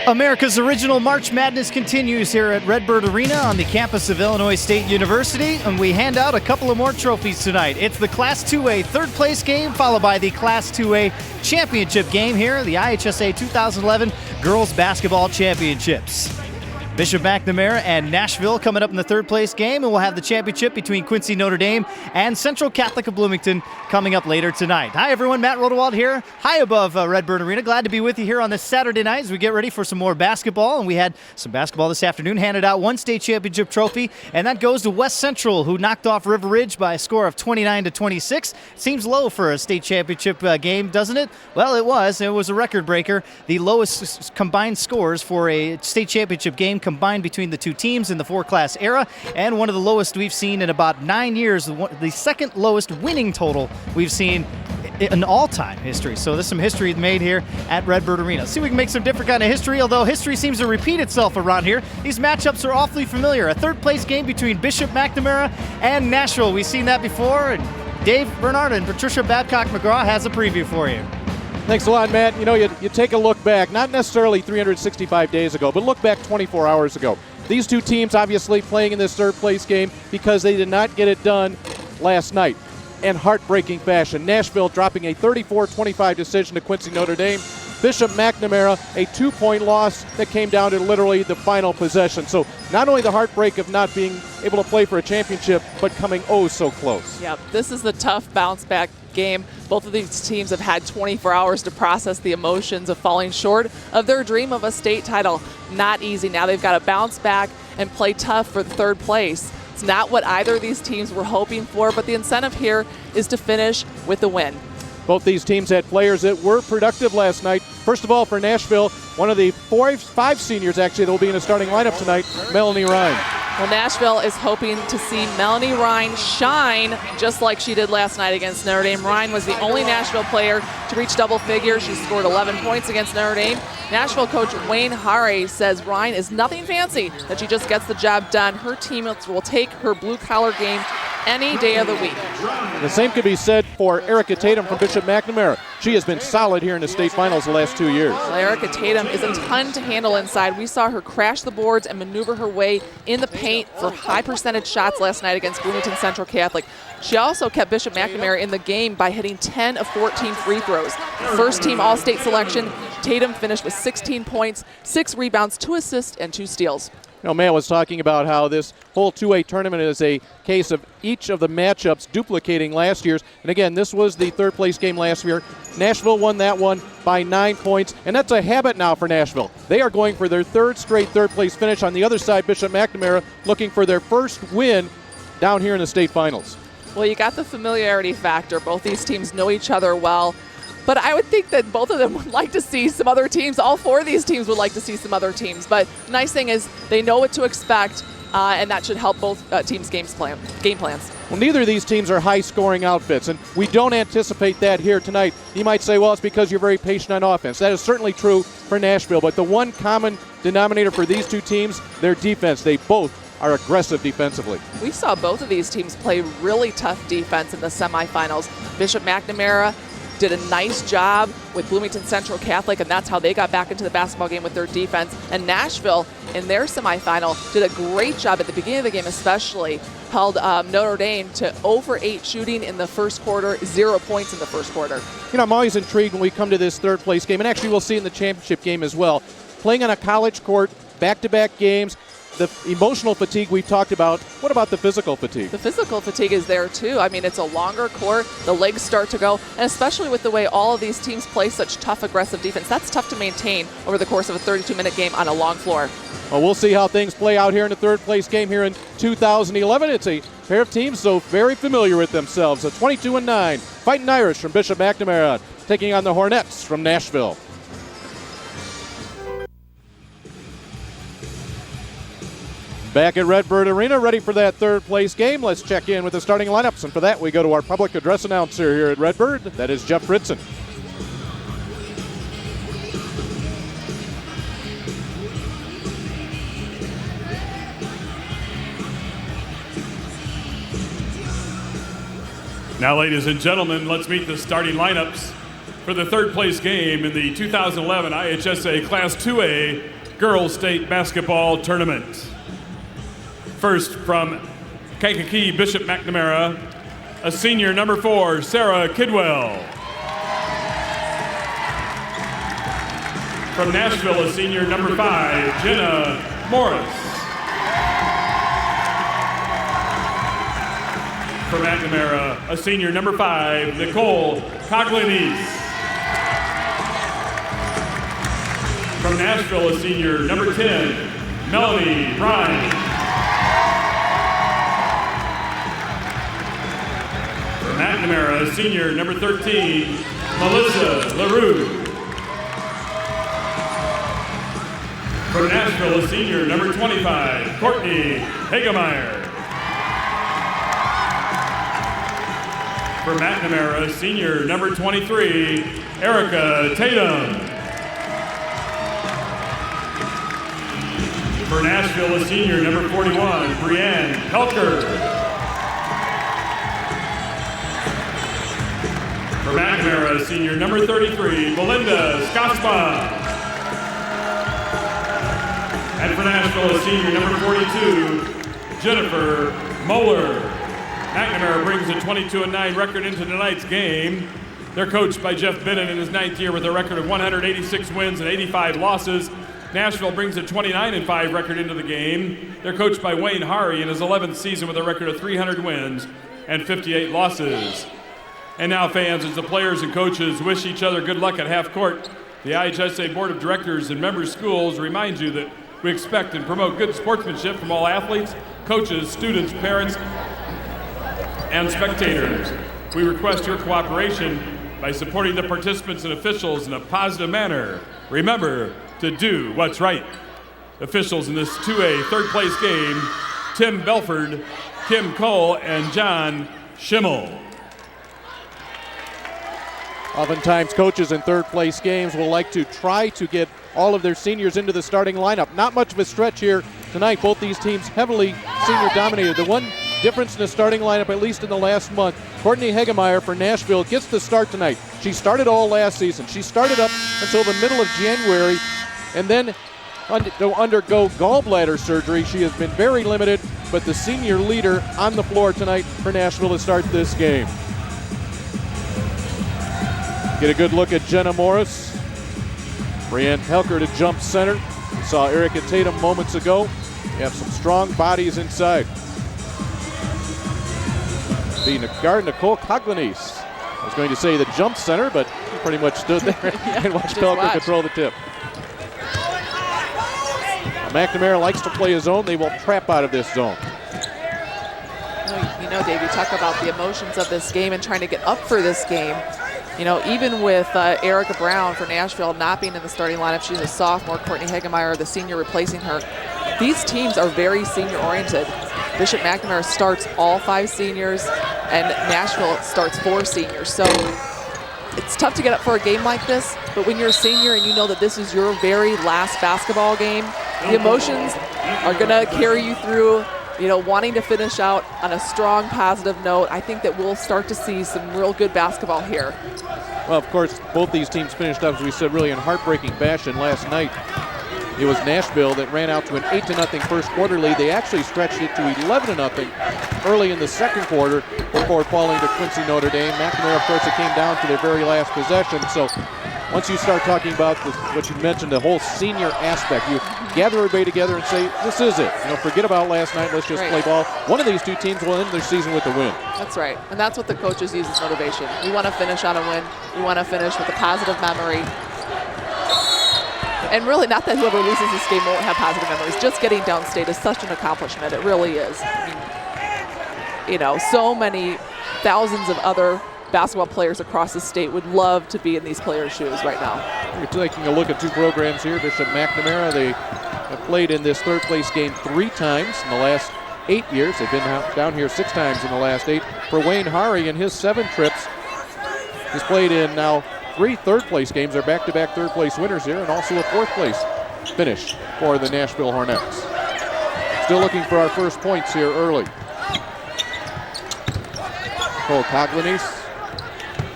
America's original March Madness continues here at Redbird Arena on the campus of Illinois State University, and we hand out a couple of more trophies tonight. It's the Class 2A third place game, followed by the Class 2A championship game here, the IHSA 2011 Girls Basketball Championships. Bishop McNamara and Nashville coming up in the third place game, and we'll have the championship between Quincy Notre Dame and Central Catholic of Bloomington coming up later tonight. Hi everyone, Matt Rodewald here, high above Redbird Arena. Glad to be with you here on this Saturday night as we get ready for some more basketball. And we had some basketball this afternoon, handed out one state championship trophy, and that goes to West Central, who knocked off River Ridge by a score of 29-26. Seems low for a state championship game, doesn't it? Well, it was. It was a record breaker. The lowest combined scores for a state championship game combined between the two teams in the four-class era, and one of the lowest we've seen in about 9 years, the second lowest winning total we've seen in all-time history. So there's some history made here at Redbird Arena. See if we can make some different kind of history, although history seems to repeat itself around here. These matchups are awfully familiar. A third-place game between Bishop McNamara and Nashville. We've seen that before, and Dave Bernard and Patricia Babcock-McGraw has a preview for you. Thanks a lot, Matt. You know, you take a look back, not necessarily 365 days ago, but look back 24 hours ago. These two teams obviously playing in this third place game because they did not get it done last night in heartbreaking fashion. Nashville dropping a 34-25 decision to Quincy Notre Dame. Bishop McNamara, a 2-point loss that came down to literally the final possession. So not only the heartbreak of not being able to play for a championship, but coming oh so close. Yep, this is the tough bounce back game. Both of these teams have had 24 hours to process the emotions of falling short of their dream of a state title. Not easy. Now they've got to bounce back and play tough for third place. It's not what either of these teams were hoping for, but the incentive here is to finish with a win. Both these teams had players that were productive last night. First of all, for Nashville, one of the five seniors actually that will be in the starting lineup tonight, Melanie Ryan. Well, Nashville is hoping to see Melanie Ryan shine just like she did last night against Notre Dame. Ryan was the only Nashville player to reach double figures. She scored 11 points against Notre Dame. Nashville coach Wayne Hare says Ryan is nothing fancy, that she just gets the job done. Her teammates will take her blue-collar game any day of the week. The same could be said for Erica Tatum from Bishop McNamara. She has been solid here in the state finals the last 2 years. Well, Erica Tatum is a ton to handle inside. We saw her crash the boards and maneuver her way in the paint for high percentage shots last night against Bloomington Central Catholic. She also kept Bishop McNamara in the game by hitting 10 of 14 free throws. First team All-State selection, Tatum finished with 16 points, 6 rebounds, 2 assists, and 2 steals. You know, Matt was talking about how this whole 2A tournament is a case of each of the matchups duplicating last year's. And again, this was the third place game last year. Nashville won that one by 9 points, and that's a habit now for Nashville. They are going for their third straight third place finish. On the other side, Bishop McNamara looking for their first win down here in the state finals. Well, you got the familiarity factor. Both these teams know each other well. But I would think that both of them would like to see some other teams. All 4 of these teams would like to see some other teams. But the nice thing is they know what to expect, and that should help both teams' game plans. Well, neither of these teams are high-scoring outfits, and we don't anticipate that here tonight. You might say, well, it's because you're very patient on offense. That is certainly true for Nashville. But the one common denominator for these two teams, their defense. They both are aggressive defensively. We saw both of these teams play really tough defense in the semifinals. Bishop McNamara did a nice job with Bloomington Central Catholic, and that's how they got back into the basketball game with their defense. And Nashville, in their semifinal, did a great job at the beginning of the game especially, held Notre Dame to 0 for 8 shooting in the first quarter, 0 points in the first quarter. You know, I'm always intrigued when we come to this third place game, and actually we'll see in the championship game as well. Playing on a college court, back-to-back games, the emotional fatigue we've talked about. What about the physical fatigue? The physical fatigue is there too. I mean, it's a longer court, the legs start to go, and especially with the way all of these teams play such tough, aggressive defense, that's tough to maintain over the course of a 32-minute game on a long floor. Well, we'll see how things play out here in the third place game here in 2011. It's a pair of teams so very familiar with themselves. A 22-9 Fighting Irish from Bishop McNamara taking on the Hornets from Nashville. Back at Redbird Arena, ready for that third place game. Let's check in with the starting lineups, and for that we go to our public address announcer here at Redbird. That is Jeff Ritson. Now, ladies and gentlemen, let's meet the starting lineups for the third place game in the 2011 IHSA Class 2A Girls State Basketball Tournament. First from Kankakee, Bishop McNamara, a senior number 4, Sarah Kidwell. From Nashville, a senior number 5, Jenna Morris. From McNamara, a senior number 5, Nicole Coglianese. From Nashville, a senior number 10, Melanie Ryan. From McNamara, a senior number 13, Melissa LaRue. From Nashville, a senior number 25, Courtney Hagemeyer. From McNamara, senior number 23, Erica Tatum. For Nashville, a senior number 41, Brianne Helker. For McNamara, senior number 33, Belinda Scosma. And for Nashville, a senior number 42, Jennifer Moeller. McNamara brings a 22-9 record into tonight's game. They're coached by Jeff Bennett in his 9th year with a record of 186 wins and 85 losses. Nashville brings a 29-5 record into the game. They're coached by Wayne Hari in his 11th season with a record of 300 wins and 58 losses. And now, fans, as the players and coaches wish each other good luck at half court, the IHSA Board of Directors and member schools remind you that we expect and promote good sportsmanship from all athletes, coaches, students, parents, and spectators. We request your cooperation by supporting the participants and officials in a positive manner. Remember to do what's right. Officials in this 2A third place game, Tim Belford, Kim Cole, and John Schimmel. Oftentimes, coaches in third place games will like to try to get all of their seniors into the starting lineup. Not much of a stretch here tonight. Both these teams heavily senior dominated. The one difference in the starting lineup, at least in the last month, Courtney Hagemeyer for Nashville gets the start tonight. She started all last season. She started up until the middle of January and then to undergo gallbladder surgery. She has been very limited, but the senior leader on the floor tonight for Nashville to start this game. Get a good look at Jenna Morris. Brianne Helker to jump center. We saw Erica Tatum moments ago. You have some strong bodies inside. The guard, Nicole Coglianese. I was going to say the jump center, but he pretty much stood there and watched Helker control the tip. McNamara likes to play his zone. They will trap out of this zone. You know, Dave, you talk about the emotions of this game and trying to get up for this game. You know, even with Erica Brown for Nashville not being in the starting lineup, she's a sophomore, Courtney Hagemeyer, the senior, replacing her. These teams are very senior-oriented. Bishop McNamara starts all 5 seniors, and Nashville starts 4 seniors. So it's tough to get up for a game like this, but when you're a senior and you know that this is your very last basketball game, the emotions are going to carry you through, you know, wanting to finish out on a strong, positive note. I think that we'll start to see some real good basketball here. Well, of course, both these teams finished up, as we said, really in heartbreaking fashion last night. It was Nashville that ran out to an 8-0 first quarter lead. They actually stretched it to 11-0 early in the second quarter before falling to Quincy Notre Dame. McNamara, of course, it came down to their very last possession. So once you start talking about what you mentioned, the whole senior aspect, you gather everybody together and say, this is it. You know, forget about last night. Let's just play ball. One of these two teams will end their season with a win. That's right. And that's what the coaches use as motivation. We want to finish on a win. We want to finish with a positive memory. And really, not that whoever loses this game won't have positive memories. Just getting downstate is such an accomplishment. It really is. I mean, you know, so many thousands of other basketball players across the state would love to be in these players' shoes right now. We're taking a look at 2 programs here. Bishop McNamara, they have played in this third place game 3 times in the last 8 years. They've been down here 6 times in the last 8. For Wayne Hari, in his 7 trips, he's played in now 3 third place games. They're back-to-back third place winners here, and also a 4th place finish for the Nashville Hornets. Still looking for our first points here early. Nicole Coglianese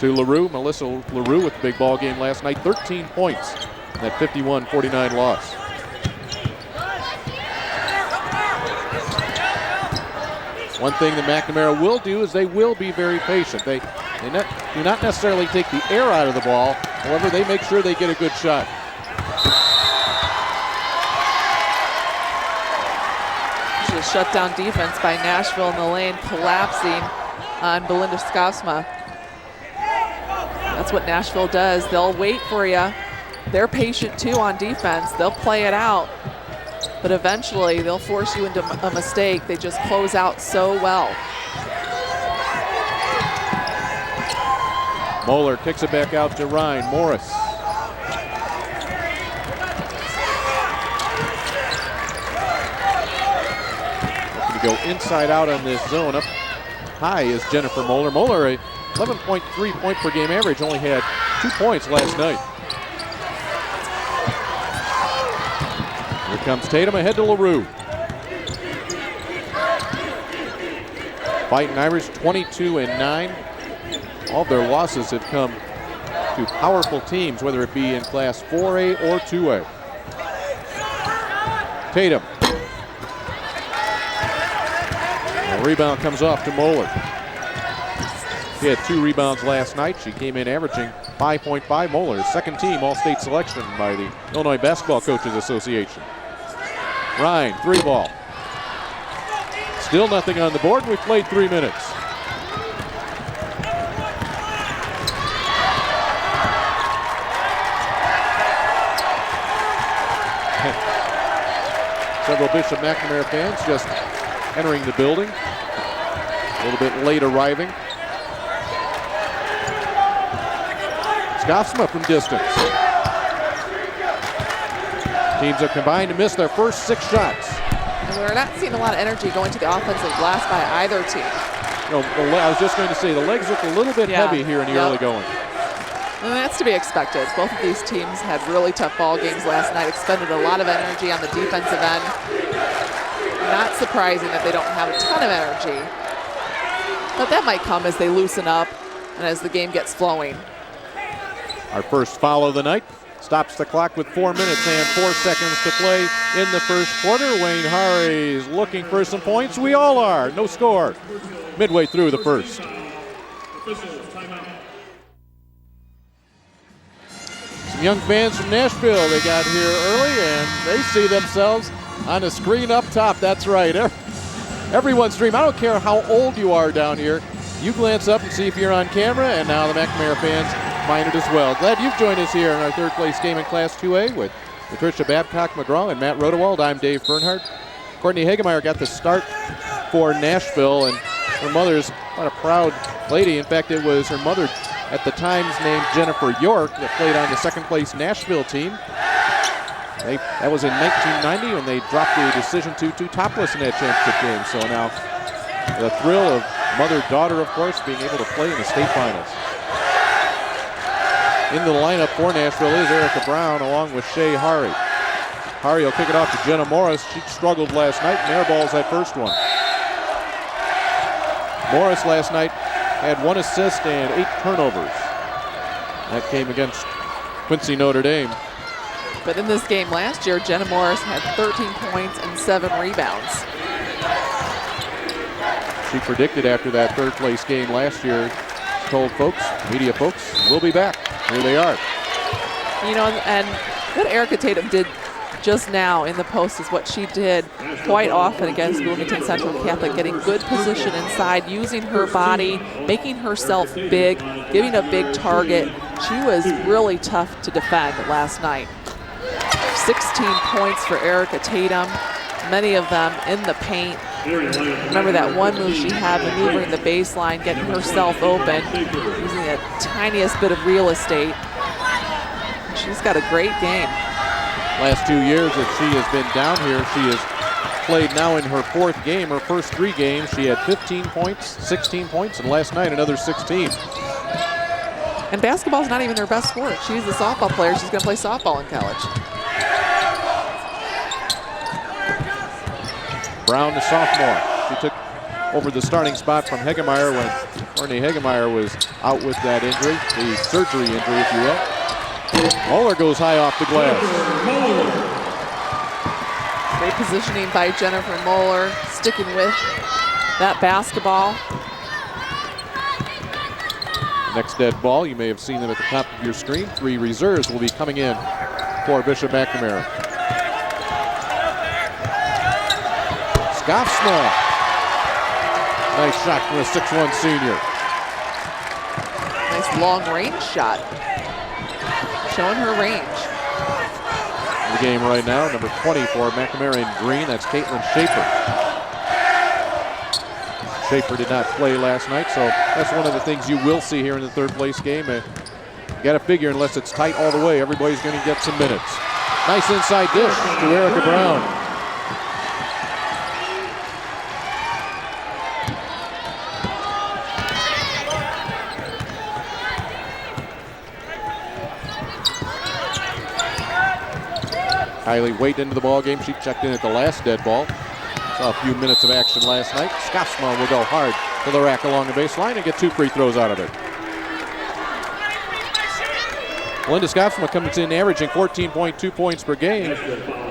to LaRue. Melissa LaRue with the big ball game last night. 13 points in that 51-49 loss. One thing that McNamara will do is they will be very patient. They do not necessarily take the air out of the ball. However, they make sure they get a good shot. Just shut down defense by Nashville in the lane, collapsing on Belinda Skausma. That's what Nashville does. They'll wait for you. They're patient too on defense. They'll play it out. But eventually, they'll force you into a mistake. They just close out so well. Moeller kicks it back out to Ryan. Morris. Looking to go inside out on this zone. Up high is Jennifer Moeller. Moeller, a 11.3 point per game average, only had 2 points last night. Here comes Tatum ahead to LaRue. Fighting Irish 22-9. All of their losses have come to powerful teams, whether it be in Class 4A or 2A. Tatum. The rebound comes off to Moeller. She had 2 rebounds last night. She came in averaging 5.5. Moeller, second team All-State selection by the Illinois Basketball Coaches Association. Ryan, 3 ball. Still nothing on the board. We've played 3 minutes. Several Bishop McNamara fans just entering the building. A little bit late arriving. Skausma from distance. Teams are combined to miss their first 6 shots. And we're not seeing a lot of energy going to the offensive glass by either team. No, I was just going to say, the legs look a little bit heavy here in the early going. And that's to be expected. Both of these teams had really tough ball games last night, expended a lot of energy on the defensive end. Not surprising that they don't have a ton of energy. But that might come as they loosen up and as the game gets flowing. Our first foul of the night stops the clock with 4 minutes and 4 seconds to play in the first quarter. Wayne Harry's looking for some points. We all are. No score. Midway through the first. Some young fans from Nashville, they got here early and they see themselves on a screen up top. That's right. Everyone's dream. I don't care how old you are down here. You glance up and see if you're on camera, and now the McNamara fans find it as well. Glad you've joined us here in our third place game in Class 2A with Patricia Babcock-McGraw and Matt Rodewald. I'm Dave Bernhardt. Courtney Hagemeyer got the start for Nashville, and her mother's not a proud lady. In fact, it was her mother at the times named Jennifer York that played on the second place Nashville team. That was in 1990 when they dropped the decision 2-2 topless in that championship game. So now the thrill of mother-daughter, of course, being able to play in the state finals. In the lineup for Nashville is Erica Brown along with Shea Hari. Hari will kick it off to Jenna Morris. She struggled last night and airballs that first one. Morris last night had 1 assist and 8 turnovers. That came against Quincy Notre Dame. But in this game last year, Jenna Morris had 13 points and 7 rebounds. She predicted after that third place game last year, told folks, media folks, we'll be back. Here they are. You know, and what Erica Tatum did just now in the post is what she did quite often against Bloomington Central Catholic, getting good position inside, using her body, making herself big, giving a big target. She was really tough to defend last night. 16 points for Erica Tatum, many of them in the paint. Remember that one move she had, maneuvering the baseline, getting herself open, using the tiniest bit of real estate. She's got a great game. Last 2 years that she has been down here, she has played now in her 4th game. Her first 3 games, she had 15 points, 16 points, and last night another 16. And basketball's not even her best sport. She's a softball player. She's going to play softball in college. Brown, the sophomore. She took over the starting spot from Hagemeyer when Courtney Hagemeyer was out with that injury, the surgery injury, if you will. Moeller goes high off the glass. Great positioning by Jennifer Moeller, sticking with that basketball. Next dead ball, you may have seen them at the top of your screen. 3 reserves will be coming in for Bishop McNamara. Skofsma. Nice shot from a 6'1 senior. Nice long range shot. Showing her range. In the game right now, number 20 for McNamara in green, that's Caitlin Schaefer. Schaefer did not play last night, so that's one of the things you will see here in the third place game. You got to figure, unless it's tight all the way, everybody's going to get some minutes. Nice inside dish to Erica Brown. Kylie Waite into the ball game. She checked in at the last dead ball. Saw a few minutes of action last night. Skofsma will go hard to the rack along the baseline and get 2 free throws out of it. Linda Skofsma comes in averaging 14.2 points per game.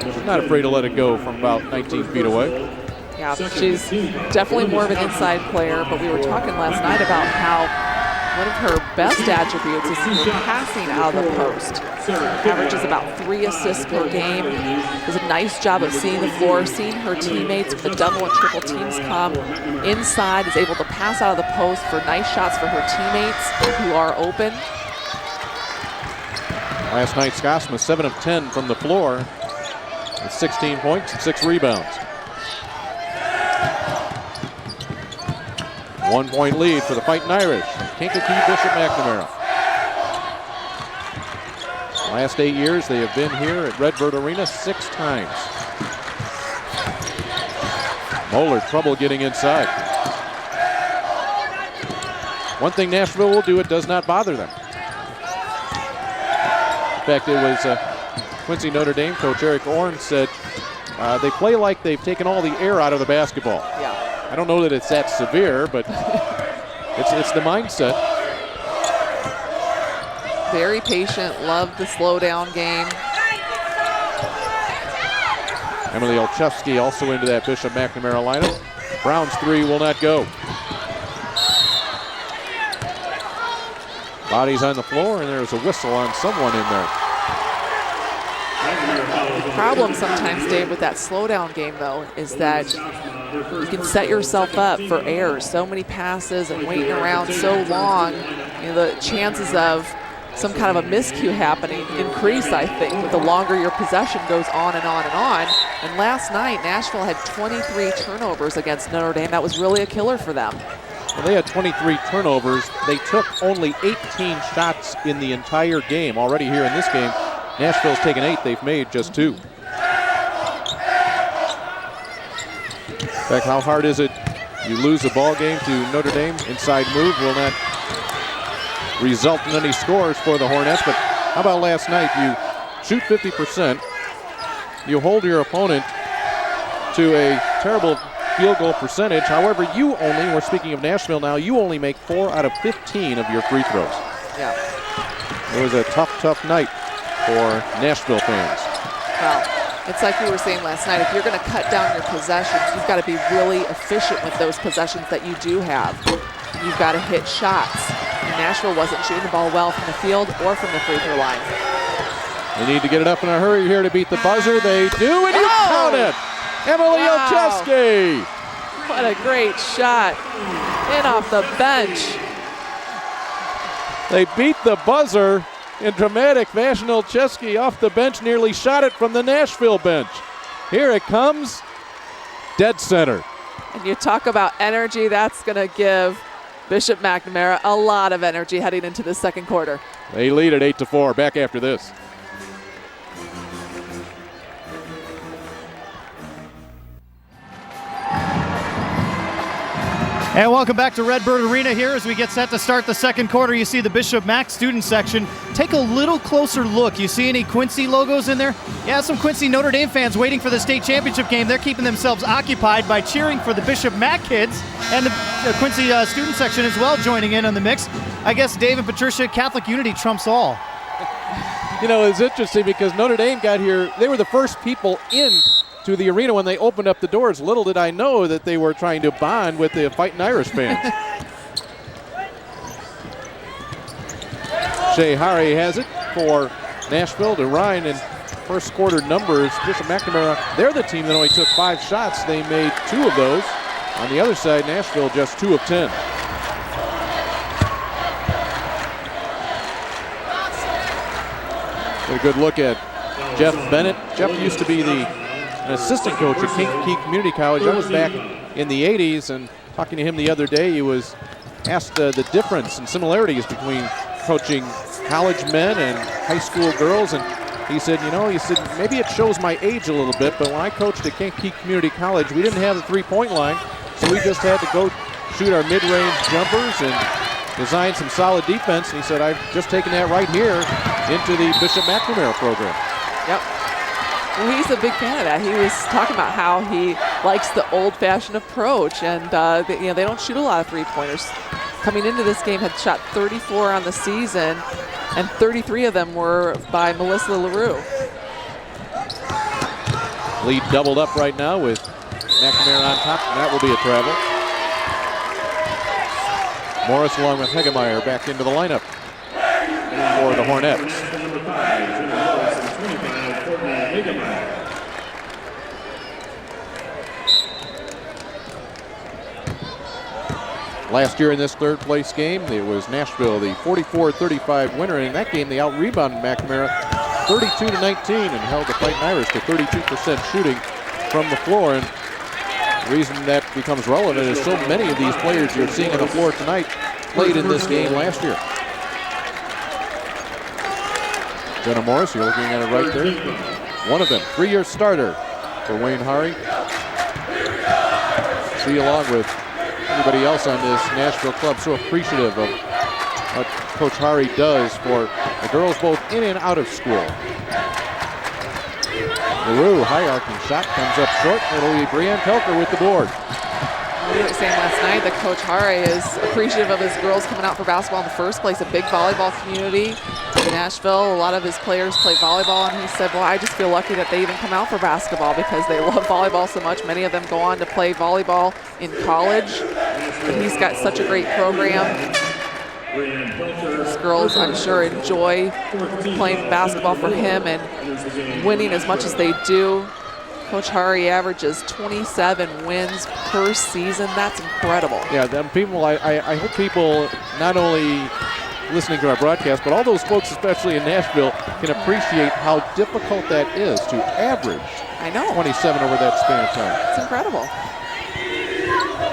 She's not afraid to let it go from about 19 feet away. Yeah, she's definitely more of an inside player, but we were talking last night about how one of her best attributes is her passing out of the post. Averages about 3 assists per game. Does a nice job of seeing the floor, seeing her teammates when the double and triple teams come inside, is able to pass out of the post for nice shots for her teammates who are open. Last night, Skofsma 7 of 10 from the floor with 16 points and 6 rebounds. 1 point lead for the Fighting Irish. Kankakee Bishop McNamara. Last 8 years, they have been here at Redbird Arena 6 times. Moeller, trouble getting inside. One thing Nashville will do, it does not bother them. In fact, it was Quincy Notre Dame coach Eric Orn said they play like they've taken all the air out of the basketball. Yeah. I don't know that it's that severe, but it's the mindset. Very patient, love the slow down game. Emily Olszewski also into that Bishop McNamara lineup. Brown's 3 will not go. Bodies on the floor, and there's a whistle on someone in there. The problem sometimes, Dave, with that slow down game, though, is that you can set yourself up for errors. So many passes and waiting around so long, the chances of some kind of a miscue happening increase, I think, with the longer your possession goes on and on and on. And last night, Nashville had 23 turnovers against Notre Dame. That was really a killer for them. Well, they had 23 turnovers. They took only 18 shots in the entire game. Already here in this game, Nashville's taken 8. They've made just 2. In fact, how hard is it? You lose a ball game to Notre Dame. Inside move will not result in any scores for the Hornets. But how about last night? You shoot 50%. You hold your opponent to a terrible field goal percentage. However, you only, we're speaking of Nashville now, you only make 4 out of 15 of your free throws. Yeah. It was a tough night for Nashville fans. Well, it's like we were saying last night, if you're going to cut down your possessions, you've got to be really efficient with those possessions that you do have. You've got to hit shots. And Nashville wasn't shooting the ball well from the field or from the free throw line. They need to get it up in a hurry here to beat the buzzer. They do, and you count it! Emily Olszewski! What a great shot. In off the bench. They beat the buzzer in dramatic fashion. Olszewski off the bench nearly shot it from the Nashville bench. Here it comes, dead center. And you talk about energy, that's going to give Bishop McNamara a lot of energy heading into the second quarter. They lead at 8-4. Back after this. And welcome back to Redbird Arena here as we get set to start the second quarter. You see the Bishop Mac student section. Take a little closer look. You see any Quincy logos in there? Yeah, some Quincy Notre Dame fans waiting for the state championship game. They're keeping themselves occupied by cheering for the Bishop Mac kids, and the Quincy student section as well joining in on the mix. I guess Dave and Patricia, Catholic unity trumps all. You know, it's interesting because Notre Dame got here. They were the first people in to to the arena when they opened up the doors. Little did I know that they were trying to bond with the Fighting Irish fans. Shea Hari has it for Nashville to Ryan in first quarter numbers. Bishop McNamara, they're the team that only took 5 shots. They made 2 of those. On the other side, Nashville just 2 of 10. Get a good look at Jeff Bennett. Jeff used to be an assistant coach at Kankakee Community College. I was back in the 80s, and talking to him the other day, he was asked the difference and similarities between coaching college men and high school girls, and he said, maybe it shows my age a little bit, but when I coached at Kankakee Community College, we didn't have the three-point line, so we just had to go shoot our mid-range jumpers and design some solid defense. And he said, I've just taken that right here into the Bishop McNamara program. Yep. Well, he's a big fan of that. He was talking about how he likes the old-fashioned approach, and they don't shoot a lot of three-pointers. Coming into this game, had shot 34 on the season, and 33 of them were by Melissa LaRue. Lead doubled up right now with McNamara on top, and that will be a travel. Morris along with Hegemeyer back into the lineup for the Hornets. Last year in this third place game, it was Nashville, the 44-35 winner. And in that game, they out-rebounded McNamara 32-19 and held the Fighting Irish to 32% shooting from the floor. And the reason that becomes relevant is so many of these players you're seeing on the floor tonight played in this game last year. Jenna Morris, you're looking at it right there. One of them, 3-year starter for Wayne Hari. See, along with everybody else on this Nashville club, so appreciative of what Coach Hari does for the girls both in and out of school. LaRue, high arcing shot, comes up short. It'll be Brianne Pelker with the board. We were saying last night that Coach Hari is appreciative of his girls coming out for basketball in the first place. A big volleyball community in Nashville. A lot of his players play volleyball, and he said, well, I just feel lucky that they even come out for basketball because they love volleyball so much. Many of them go on to play volleyball in college. But he's got such a great program. These girls, I'm sure, enjoy playing basketball for him and winning as much as they do. Coach Hari averages 27 wins per season. That's incredible. Yeah, people. I hope people not only listening to our broadcast, but all those folks, especially in Nashville, can appreciate how difficult that is to average. I know. 27 over that span of time. It's incredible.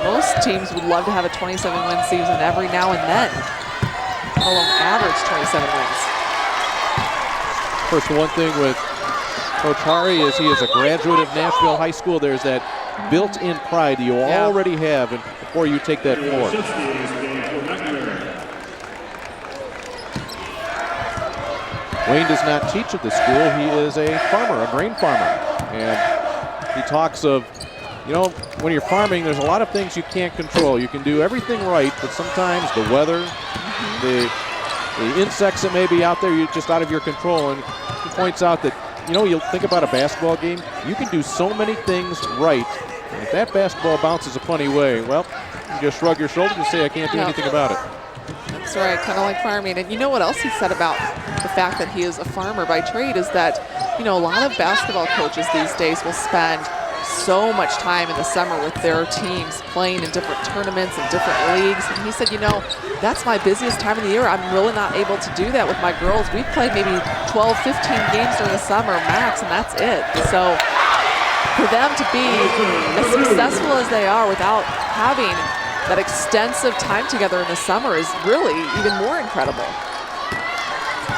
Most teams would love to have a 27-win season every now and then, let alone average 27 wins. First, one thing with Coach Hari is he is a graduate of Nashville High School. There's that built-in pride you already have before you take that floor. Wayne does not teach at the school. He is a farmer, a grain farmer. And he talks of, when you're farming, there's a lot of things you can't control. You can do everything right, but sometimes the weather, the insects that may be out there, you're just out of your control. And he points out that, you'll think about a basketball game, you can do so many things right. And if that basketball bounces a funny way, well, you just shrug your shoulders and say, I can't do anything about it. That's right, kind of like farming. And you know what else he said about the fact that he is a farmer by trade is that, a lot of basketball coaches these days will spend so much time in the summer with their teams playing in different tournaments and different leagues. And he said, that's my busiest time of the year. I'm really not able to do that with my girls. We've played maybe 12, 15 games during the summer max, and that's it. So for them to be as successful as they are without having that extensive time together in the summer is really even more incredible.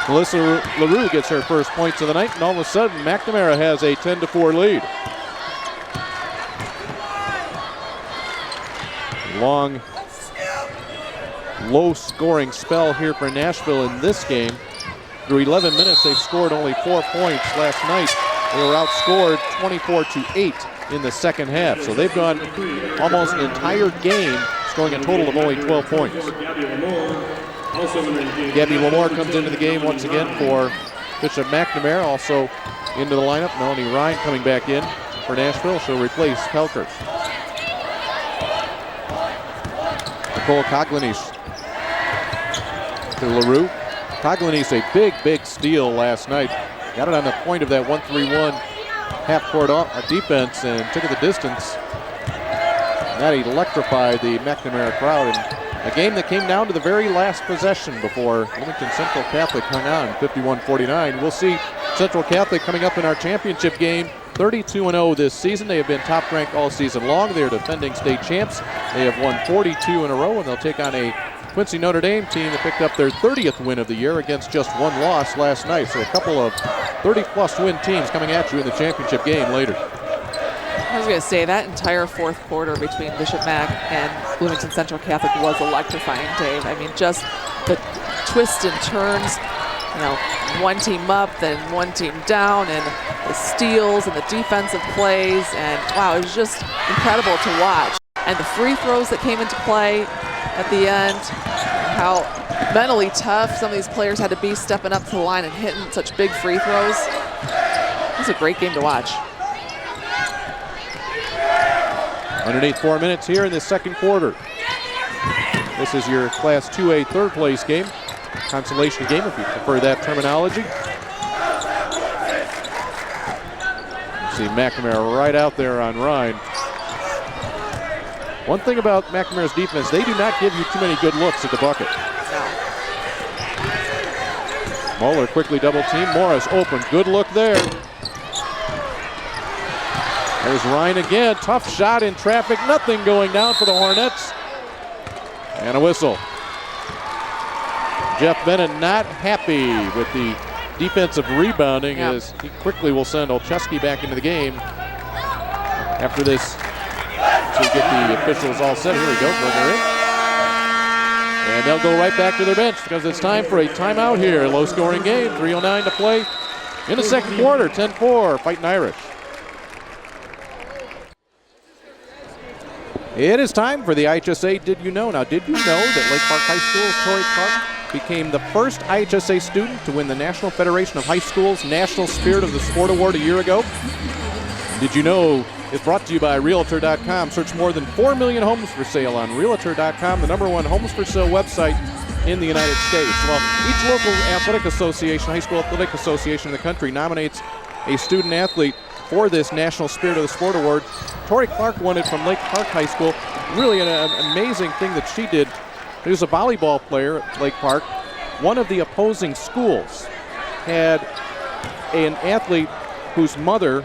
Melissa LaRue gets her first points of the night, and all of a sudden McNamara has a 10-4 lead. Long, low-scoring spell here for Nashville in this game. Through 11 minutes, they've scored only 4 points. Last night, they were outscored 24-8 in the second half. So they've gone almost an entire game, scoring a total of only 12 points. Gabby Lamore comes into the game once again for Bishop McNamara. Also into the lineup, Melanie Ryan coming back in for Nashville. She'll replace Pelker. Nicole Coglanish to LaRue. Coglanish, a big steal last night. Got it on the point of that 1-3-1 half-court defense and took it the distance. That electrified the McNamara crowd. And a game that came down to the very last possession before Bloomington Central Catholic hung on, 51-49. We'll see Central Catholic coming up in our championship game, 32-0 this season. They have been top ranked all season long. They are defending state champs. They have won 42 in a row, and they'll take on a Quincy Notre Dame team that picked up their 30th win of the year against just one loss last night. So a couple of 30-plus win teams coming at you in the championship game later. I was going to say that entire fourth quarter between Bishop Mac and Bloomington Central Catholic was electrifying, Dave. I mean, just the twists and turns, you know, one team up, then one team down, and the steals and the defensive plays, and wow, it was just incredible to watch. And the free throws that came into play at the end, how mentally tough some of these players had to be stepping up to the line and hitting such big free throws. It was a great game to watch. Underneath 4 minutes here in the second quarter. This is your Class 2A third place game. Consolation game if you prefer that terminology. See McNamara right out there on Ryan. One thing about McNamara's defense, they do not give you too many good looks at the bucket. No. Moeller quickly double team. Morris open. Good look there. There's Ryan again. Tough shot in traffic. Nothing going down for the Hornets. And a whistle. Jeff Bennett not happy with the defensive rebounding as he quickly will send Olszewski back into the game. After this, to get the officials all set. Here we go. Bring her in. And they'll go right back to their bench because it's time for a timeout here. Low scoring game. 3:09 to play in the second quarter. 10-4. Fighting Irish. It is time for the IHSA Did You Know? Now, did you know that Lake Park High School's Tori Clark became the first IHSA student to win the National Federation of High Schools National Spirit of the Sport Award a year ago? Did you know is brought to you by Realtor.com. Search more than 4 million homes for sale on Realtor.com, the #1 homes for sale website in the United States. Well, each local athletic association, high school athletic association in the country, nominates a student athlete for this National Spirit of the Sport Award. Tori Clark won it from Lake Park High School. Really an amazing thing that she did. She was a volleyball player at Lake Park. One of the opposing schools had an athlete whose mother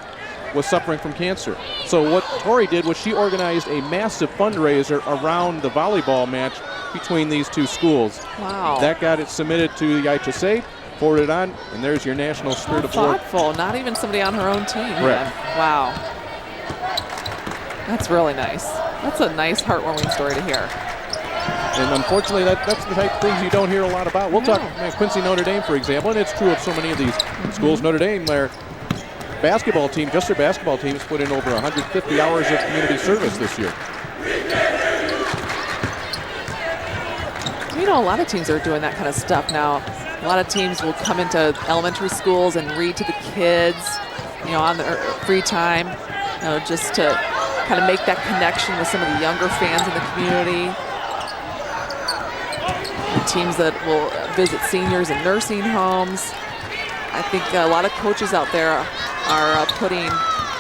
was suffering from cancer. So what Tori did was she organized a massive fundraiser around the volleyball match between these two schools. Wow. That got it submitted to the IHSA, forwarded on, and there's your National Spirit Award. Thoughtful, not even somebody on her own team. Correct. Wow. That's really nice. That's a nice, heartwarming story to hear. And unfortunately, that's the type of things you don't hear a lot about. We'll talk Quincy Notre Dame, for example, and it's true of so many of these schools. Notre Dame, their basketball team, just their basketball team, has put in over 150 hours of community service this year. You know, a lot of teams are doing that kind of stuff now. A lot of teams will come into elementary schools and read to the kids, you know, on their free time, you know, just to kind of make that connection with some of the younger fans in the community. And teams that will visit seniors in nursing homes. I think a lot of coaches out there are putting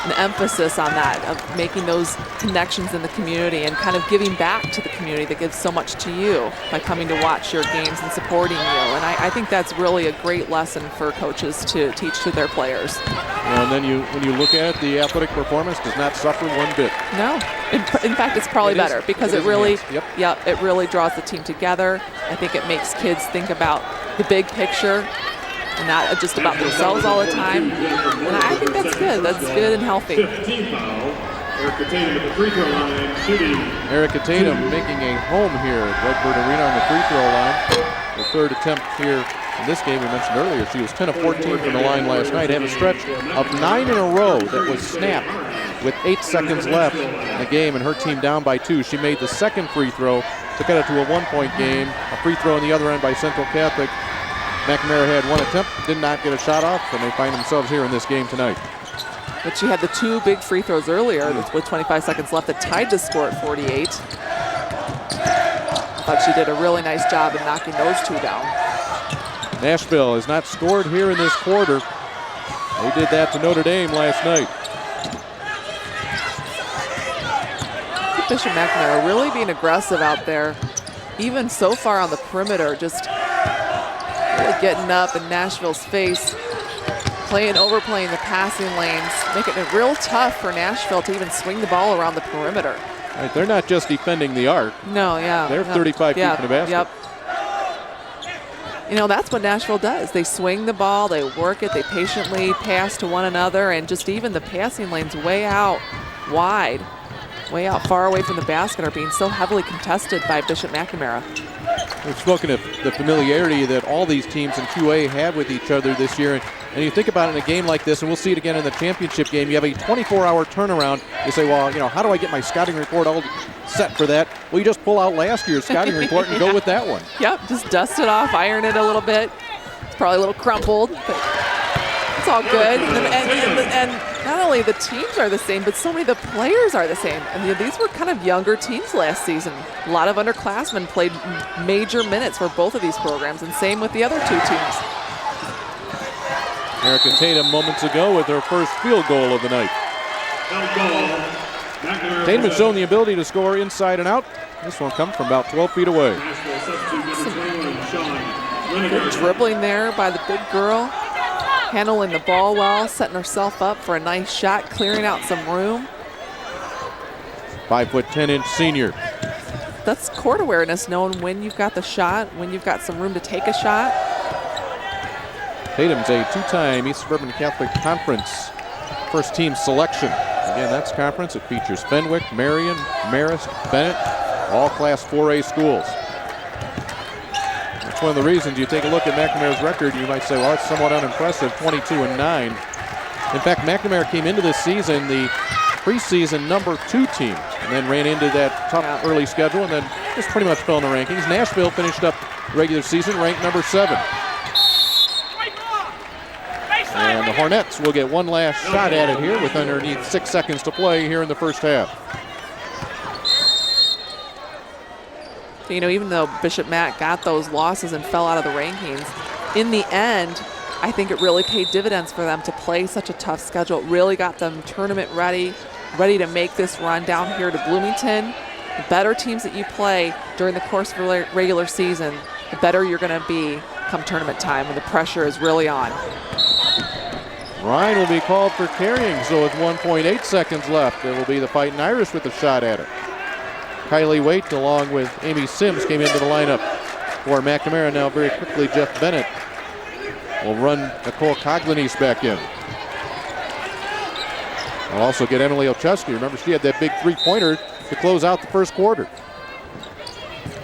an emphasis on that, of making those connections in the community and kind of giving back to the community that gives so much to you by coming to watch your games and supporting you. And I think that's really a great lesson for coaches to teach to their players. And then when you look at it, the athletic performance does not suffer one bit. No. In fact, it's probably better because it really, Yep. it really draws the team together. I think it makes kids think about the big picture and not just about themselves all the time. And I think that's good. That's good and healthy. 15th foul. Erica Tatum at the free throw line, shooting. Erica Tatum making a home here at Redbird Arena on the free throw line. The third attempt here in this game we mentioned earlier. She was 10 of 14 from the line last night. Had a stretch of 9 in a row that was snapped with 8 seconds left in the game and her team down by 2. She made the second free throw to cut it to a 1-point game. A free throw on the other end by Central Catholic. McNamara had 1 attempt, did not get a shot off, and they find themselves here in this game tonight. But she had the 2 big free throws earlier with 25 seconds left that tied the score at 48. I thought she did a really nice job in knocking those 2 down. Nashville has not scored here in this quarter. They did that to Notre Dame last night. Bishop McNamara really being aggressive out there, even so far on the perimeter, just really getting up in Nashville's face, overplaying the passing lanes, making it real tough for Nashville to even swing the ball around the perimeter. Right, they're not just defending the arc. No, yeah. They're 35 feet from the basket. Yep. You know, that's what Nashville does. They swing the ball, they work it, they patiently pass to one another, and just even the passing lanes way out wide, way out far away from the basket are being so heavily contested by Bishop McNamara. We've spoken of the familiarity that all these teams in 2A have with each other this year. And you think about it in a game like this, and we'll see it again in the championship game, you have a 24-hour turnaround. You say, well, you know, how do I get my scouting report all set for that? Well, you just pull out last year's scouting report and go with that one. Yep, just dust it off, iron it a little bit. It's probably a little crumpled, but it's all good. And not only the teams are the same, but so many of the players are the same. And these were kind of younger teams last season. A lot of underclassmen played major minutes for both of these programs, and same with the other 2 teams. Erica Tatum moments ago with her first field goal of the night. Tatum has shown the ability to score inside and out. This one comes from about 12 feet away. Good dribbling there by the big girl. Handling the ball well, setting herself up for a nice shot, clearing out some room. 5'10" senior. That's court awareness, knowing when you've got the shot, when you've got some room to take a shot. Tatum's a 2-time East Suburban Catholic Conference first team selection. Again, that's conference. It features Fenwick, Marion, Marist, Bennett, all Class 4A schools. That's one of the reasons you take a look at McNamara's record. You might say, well, it's somewhat unimpressive, 22-9. In fact, McNamara came into this season the preseason number 2 team and then ran into that tough early schedule and then just pretty much fell in the rankings. Nashville finished up regular season ranked number 7. And the Hornets will get one last shot at it here with underneath 6 seconds to play here in the first half. You know, even though Bishop Mac got those losses and fell out of the rankings, in the end, I think it really paid dividends for them to play such a tough schedule. It really got them tournament ready to make this run down here to Bloomington. The better teams that you play during the course of the regular season, the better you're going to be come tournament time when the pressure is really on. Ryan will be called for carrying, so with 1.8 seconds left, it will be the Fighting Irish with a shot at it. Kylie Waite, along with Amy Sims, came into the lineup for McNamara. Now very quickly, Jeff Bennett will run Nicole Coglanice back in. I'll also get Emily Olszewski. Remember, she had that big 3-pointer to close out the first quarter.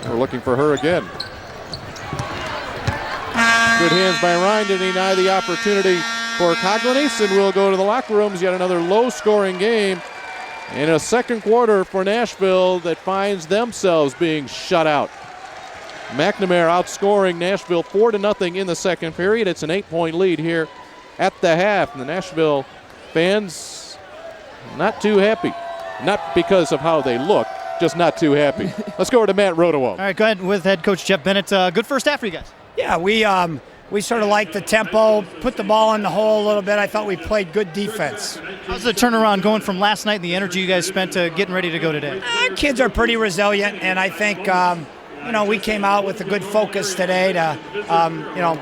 We're looking for her again. Good hands by Ryan to deny the opportunity for Coglanice, and we'll go to the locker rooms. Yet another low-scoring game in a second quarter for Nashville that finds themselves being shut out. McNamara outscoring Nashville 4-0 in the second period. It's an 8-point lead here at the half, and the Nashville fans not too happy. Not because of how they look, just not too happy. Let's go over to Matt Rodewald. All right, go ahead with head coach Jeff Bennett. Good first half for you guys. Yeah, we sort of liked the tempo, put the ball in the hole a little bit. I thought we played good defense. How's the turnaround going from last night and the energy you guys spent to getting ready to go today? Our kids are pretty resilient, and I think we came out with a good focus today to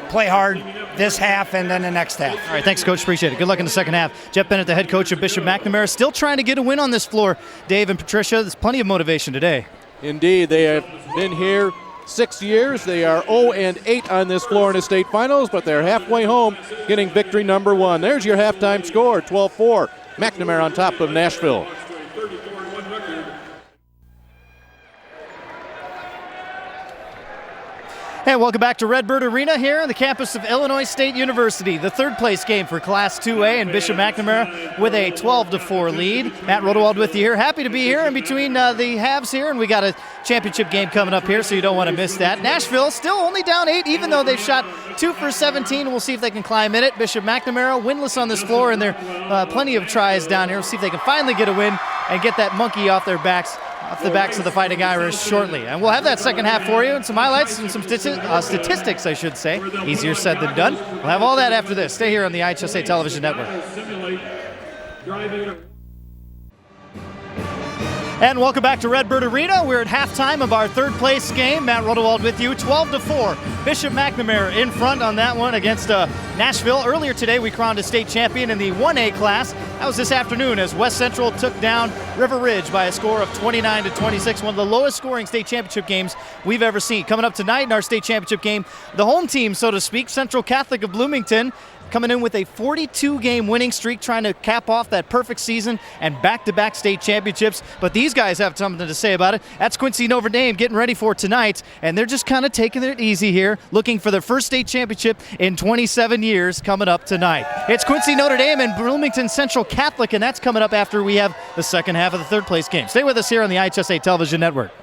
play hard this half and then the next half. All right, thanks, Coach. Appreciate it. Good luck in the second half. Jeff Bennett, the head coach of Bishop McNamara, still trying to get a win on this floor. Dave and Patricia, there's plenty of motivation today. Indeed, they have been here 6 years. They are 0-8 on this floor in the state finals, but they're halfway home, getting victory number 1. There's your halftime score, 12-4. McNamara on top of Nashville. And welcome back to Redbird Arena here on the campus of Illinois State University. The third place game for Class 2A, and Bishop McNamara with a 12-4 lead. Matt Rodewald with you here. Happy to be here in between the halves here, and we got a championship game coming up here, so you don't want to miss that. Nashville still only down 8, even though they've shot 2 for 17. We'll see if they can climb in it. Bishop McNamara winless on this floor, and there are plenty of tries down here. We'll see if they can finally get a win and get that monkey off their backs. Off the backs of the Fighting Irish shortly. And we'll have that second half for you and some highlights and some statistics, I should say. Easier said than done. We'll have all that after this. Stay here on the IHSA Television Network. And welcome back to Redbird Arena. We're at halftime of our third place game. Matt Rodewald with you, 12-4. Bishop McNamara in front on that one against Nashville. Earlier today, we crowned a state champion in the 1A class. That was this afternoon as West Central took down River Ridge by a score of 29-26, one of the lowest scoring state championship games we've ever seen. Coming up tonight in our state championship game, the home team, so to speak, Central Catholic of Bloomington, coming in with a 42-game winning streak, trying to cap off that perfect season and back-to-back state championships. But these guys have something to say about it. That's Quincy Notre Dame getting ready for tonight, and they're just kind of taking it easy here, looking for their first state championship in 27 years coming up tonight. It's Quincy Notre Dame and Bloomington Central Catholic, and that's coming up after we have the second half of the third place game. Stay with us here on the IHSA Television Network.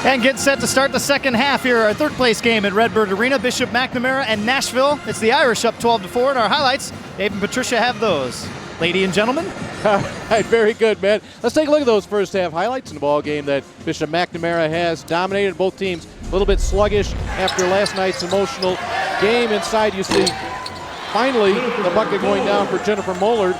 And get set to start the second half here, our third place game at Redbird Arena, Bishop McNamara and Nashville. It's the Irish up 12-4, and our highlights, Dave and Patricia have those. Lady and gentlemen. All right, very good, man. Let's take a look at those first half highlights in the ball game that Bishop McNamara has dominated. Both teams a little bit sluggish after last night's emotional game. Inside you see finally the bucket going down for Jennifer Mollard.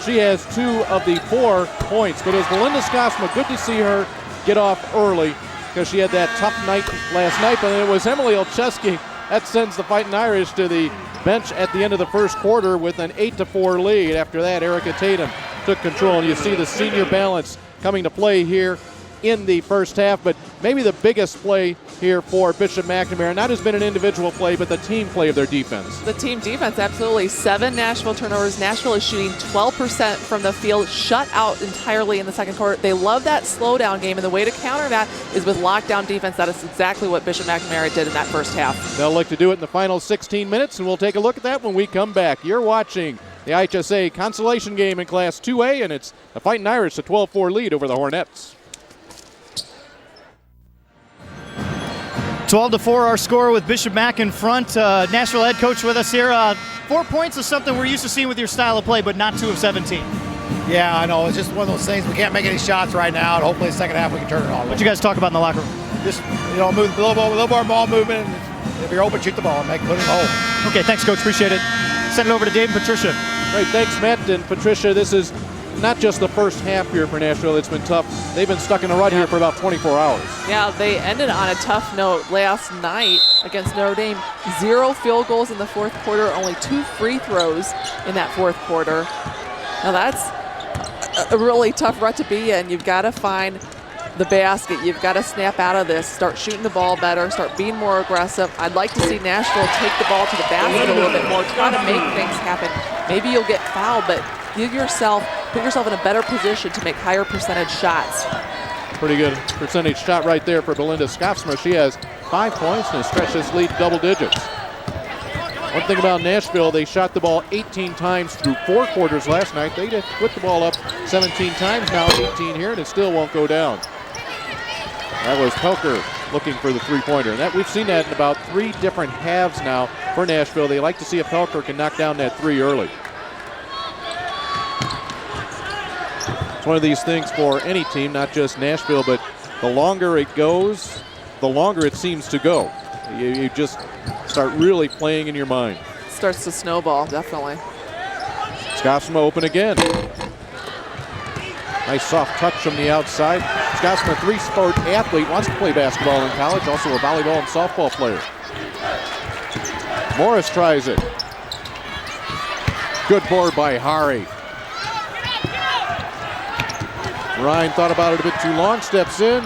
She has 2 of the 4 points, but it was Belinda Skossma. Good to see her get off early, because she had that tough night last night, but it was Emily Olszewski that sends the Fighting Irish to the bench at the end of the first quarter with an 8-4 lead. After that, Erica Tatum took control, and you see the senior balance coming to play here in the first half. But maybe the biggest play here for Bishop McNamara not has been an individual play, but the team play of their defense. The team defense, absolutely. 7 Nashville turnovers. Nashville is shooting 12% from the field, shut out entirely in the second quarter. They love that slowdown game, and the way to counter that is with lockdown defense. That is exactly what Bishop McNamara did in that first half. They'll look to do it in the final 16 minutes, and we'll take a look at that when we come back. You're watching the IHSA consolation game in Class 2A, and it's the Fighting Irish, a 12-4 lead over the Hornets. 12-4 our score with Bishop Mac in front. Nashville head coach with us here. 4 points is something we're used to seeing with your style of play, but not 2 of 17. Yeah, I know. It's just one of those things. We can't make any shots right now, and hopefully the second half we can turn it on. What you guys talk about in the locker room? Just, move a little more ball movement. And if you're open, shoot the ball and put it in the hole. Okay, thanks, Coach. Appreciate it. Send it over to Dave and Patricia. Great, thanks, Matt and Patricia. This is not just the first half here for Nashville. It's been tough. They've been stuck in a rut here for about 24 hours. Yeah, they ended on a tough note last night against Notre Dame. 0 field goals in the fourth quarter, only 2 free throws in that fourth quarter. Now that's a really tough rut to be in. You've got to find the basket. You've got to snap out of this, start shooting the ball better, start being more aggressive. I'd like to see Nashville take the ball to the basket a little bit more, try to make things happen. Maybe you'll get fouled, but put yourself in a better position to make higher percentage shots. Pretty good percentage shot right there for Belinda Skossma. She has 5 points and has stretched this lead double digits. One thing about Nashville, they shot the ball 18 times through 4 quarters last night. They just put the ball up 17 times now, 18 here, and it still won't go down. That was Pelker looking for the three-pointer. And we've seen that in about 3 different halves now for Nashville. They like to see if Pelker can knock down that 3 early. It's one of these things for any team, not just Nashville, but the longer it goes, the longer it seems to go. You just start really playing in your mind. It starts to snowball, definitely. Skossma open again. Nice soft touch from the outside. Skossma, a 3-sport athlete, wants to play basketball in college, also a volleyball and softball player. Morris tries it. Good board by Hari. Ryan thought about it a bit too long, steps in.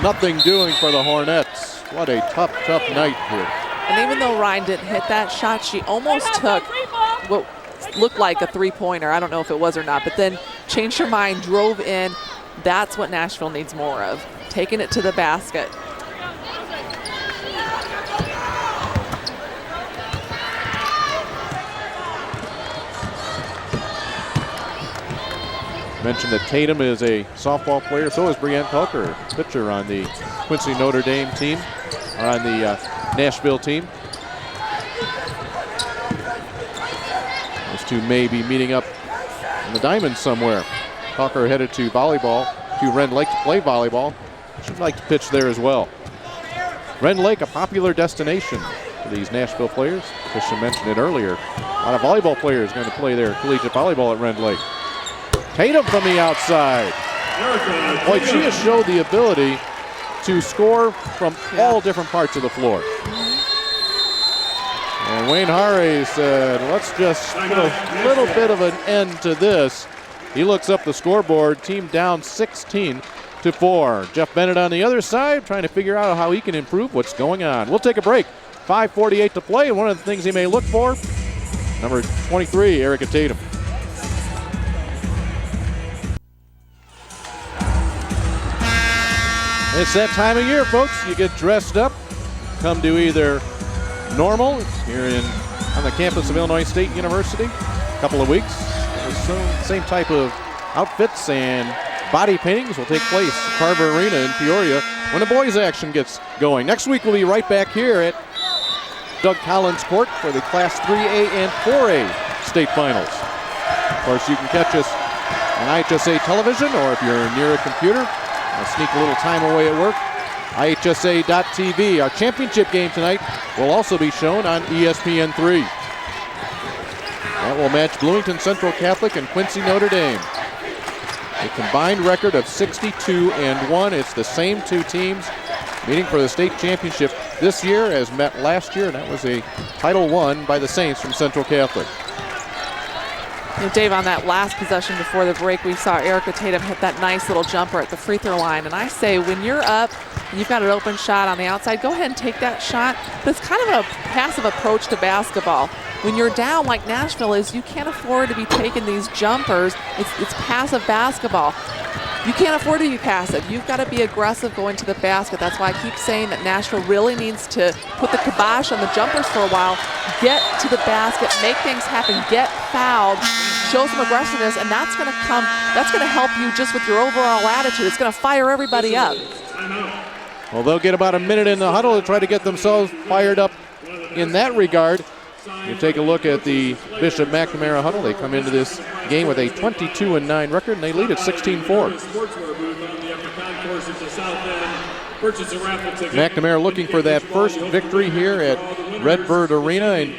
Nothing doing for the Hornets. What a tough night here. And even though Ryan didn't hit that shot, she almost took what looked like a 3-pointer. I don't know if it was or not, but then changed her mind, drove in, That's what Nashville needs more of, taking it to the basket. Mentioned that Tatum is a softball player. So is Brianne Pelker, pitcher on the Quincy Notre Dame team, or on the Nashville team. Those two may be meeting up in the diamond somewhere. Pelker headed to volleyball, to Ren Lake to play volleyball. She'd like to pitch there as well. Ren Lake, a popular destination for these Nashville players. Christian mentioned it earlier. A lot of volleyball players going to play their collegiate volleyball at Ren Lake. Tatum from the outside. Boy, she has showed the ability to score from all different parts of the floor. And Wayne Harre said, let's just put a little bit of an end to this. He looks up the scoreboard, team down 16-4. Jeff Bennett on the other side trying to figure out how he can improve what's going on. We'll take a break. 5:48 to play, and one of the things he may look for, number 23, Erica Tatum. It's that time of year, folks. You get dressed up, come to either Normal here on the campus of Illinois State University. A couple of weeks. Same type of outfits and body paintings will take place at Carver Arena in Peoria when the boys' action gets going. Next week we'll be right back here at Doug Collins Court for the Class 3A and 4A state finals. Of course, you can catch us on IHSA television, or if you're near a computer, I'll sneak a little time away at work. IHSA.tv. Our championship game tonight will also be shown on ESPN3. That will match Bloomington Central Catholic and Quincy Notre Dame. A combined record of 62-1. It's the same two teams meeting for the state championship this year as met last year, and that was a title won by the Saints from Central Catholic. You know, Dave, on that last possession before the break, we saw Erica Tatum hit that nice little jumper at the free throw line. And I say, when you're up and you've got an open shot on the outside, go ahead and take that shot. But it's kind of a passive approach to basketball. When you're down like Nashville is, you can't afford to be taking these jumpers. It's passive basketball. You can't afford to be passive. You've got to be aggressive going to the basket. That's why I keep saying that Nashville really needs to put the kibosh on the jumpers for a while, get to the basket, make things happen, get fouled, show some aggressiveness, and that's going to help you just with your overall attitude. It's going to fire everybody up. Well, they'll get about a minute in the huddle to try to get themselves fired up in that regard. You take a look at the Bishop McNamara huddle. They come into this game with a 22-9 record, and they lead at 16-4. McNamara looking for that first victory here at Redbird Arena, and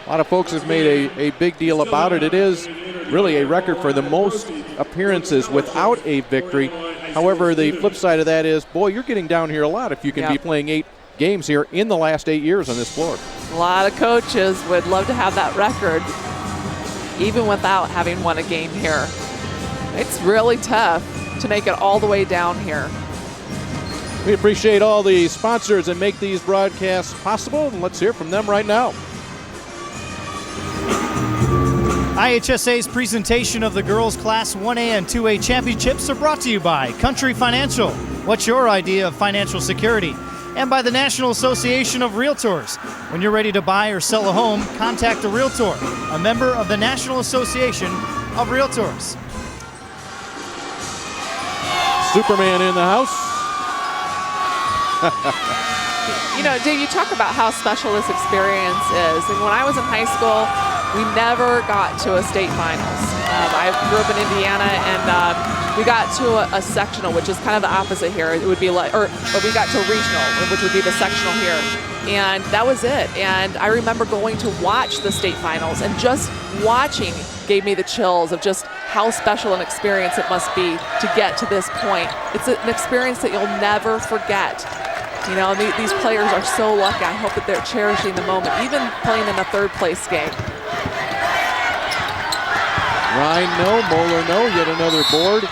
a lot of folks have made a big deal about it. It is really a record for the most appearances without a victory. However, the flip side of that is, boy, you're getting down here a lot if you can be playing 8 games here in the last 8 years on this floor. A lot of coaches would love to have that record, even without having won a game here. It's really tough to make it all the way down here. We appreciate all the sponsors that make these broadcasts possible, and let's hear from them right now. IHSA's presentation of the girls' Class 1A and 2A championships are brought to you by Country Financial. What's your idea of financial security? And by the National Association of Realtors. When you're ready to buy or sell a home, contact a Realtor, a member of the National Association of Realtors. Superman in the house. You know, Dave, you talk about how special this experience is. And when I was in high school, we never got to a state finals. I grew up in Indiana, and we got to a sectional, which is kind of the opposite here. It would be like, or we got to a regional, which would be the sectional here. And that was it. And I remember going to watch the state finals, and just watching gave me the chills of just how special an experience it must be to get to this point. It's an experience that you'll never forget. You know, these players are so lucky. I hope that they're cherishing the moment, even playing in a third place game. Ryan, no. Moeller, no. Yet another board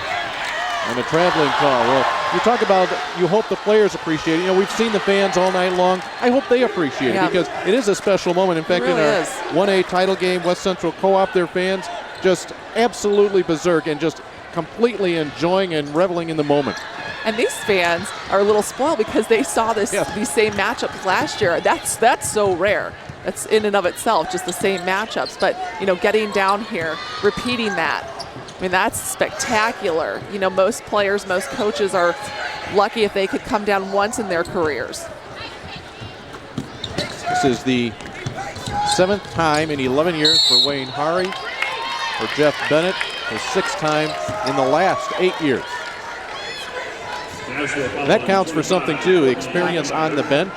and a traveling call. Well, you talk about you hope the players appreciate it. You know, we've seen the fans all night long. I hope they appreciate it because it is a special moment. In fact, it really in our is. 1A title game, West Central Co-op, their fans just absolutely berserk and just completely enjoying and reveling in the moment. And these fans are a little spoiled because they saw these same matchups last year. That's so rare. That's in and of itself just the same matchups. But, getting down here, repeating that, I mean, that's spectacular. Most players, most coaches are lucky if they could come down once in their careers. This is the 7th time in 11 years for Wayne Hari, for Jeff Bennett, the 6th time in the last 8 years. And that counts for something too, experience on the bench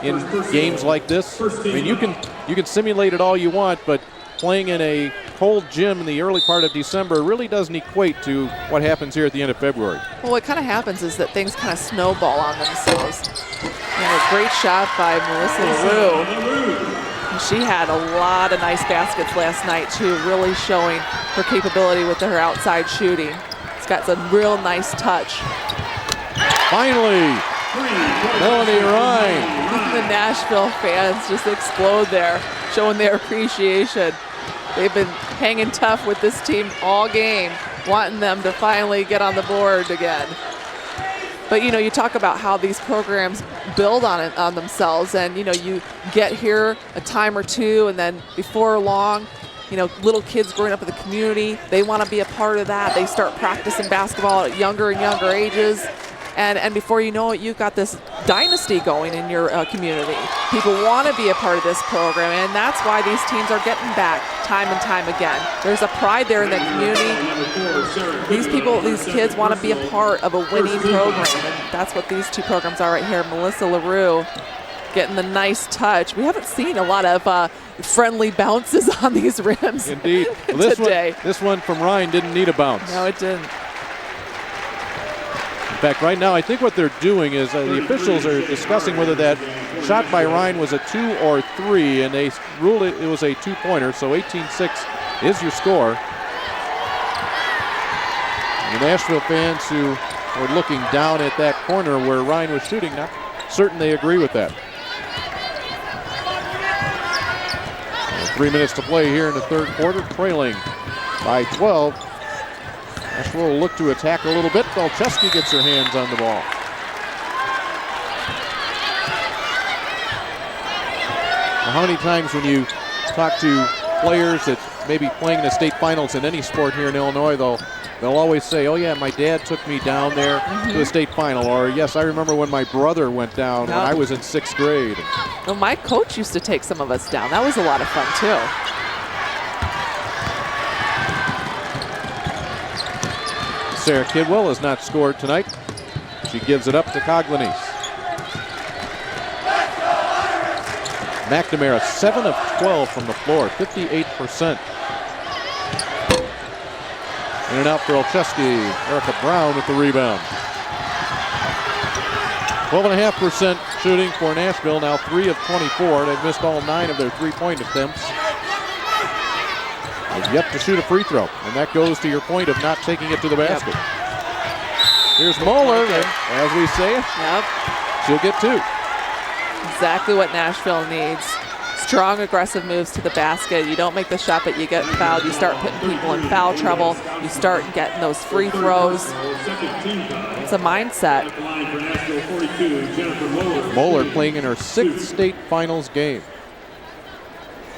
in games like this. I mean, you can simulate it all you want, but playing in a cold gym in the early part of December really doesn't equate to what happens here at the end of February. Well, what kind of happens is that things kind of snowball on themselves. A great shot by Melissa LaRue. She had a lot of nice baskets last night too, really showing her capability with her outside shooting. It's got some real nice touch. Finally, Melanie Ryan. The Nashville fans just explode there, showing their appreciation. They've been hanging tough with this team all game, wanting them to finally get on the board again. But, you talk about how these programs build on themselves, and, you get here a time or two, and then before long, little kids growing up in the community, they want to be a part of that. They start practicing basketball at younger and younger ages. And before you know it, you've got this dynasty going in your community. People want to be a part of this program, and that's why these teams are getting back time and time again. There's a pride there in the community. These kids want to be a part of a winning program, and that's what these two programs are right here. Melissa LaRue getting the nice touch. We haven't seen a lot of friendly bounces on these rims. Indeed. Well, today. This one from Ryan didn't need a bounce. No, it didn't. In fact, right now, I think what they're doing is the officials are discussing whether that shot by Ryan was a 2 or 3, and they ruled it was a 2-pointer, so 18-6 is your score. The Nashville fans who were looking down at that corner where Ryan was shooting, not certain they agree with that. 3 minutes to play here in the third quarter, trailing by 12. Nashville will look to attack a little bit. Belcheski gets her hands on the ball. Well, how many times when you talk to players that may be playing in the state finals in any sport here in Illinois, they'll always say, oh yeah, my dad took me down there to the state final, or yes, I remember when my brother went down when I was in 6th grade. Well, my coach used to take some of us down. That was a lot of fun too. Sarah Kidwell has not scored tonight. She gives it up to Coglanese. McNamara, 7 of 12 from the floor, 58%. In and out for Olszewski. Erica Brown with the rebound. 12.5% shooting for Nashville, now 3 of 24. They've missed all 9 of their three-point attempts. They've yet to shoot a free throw, and that goes to your point of not taking it to the basket. Here's Moeller, and as we say, she'll get 2. Exactly what Nashville needs. Strong, aggressive moves to the basket. You don't make the shot, but you get fouled. You start putting people in foul trouble. You start getting those free throws. It's a mindset. Moeller playing in her 6th state finals game.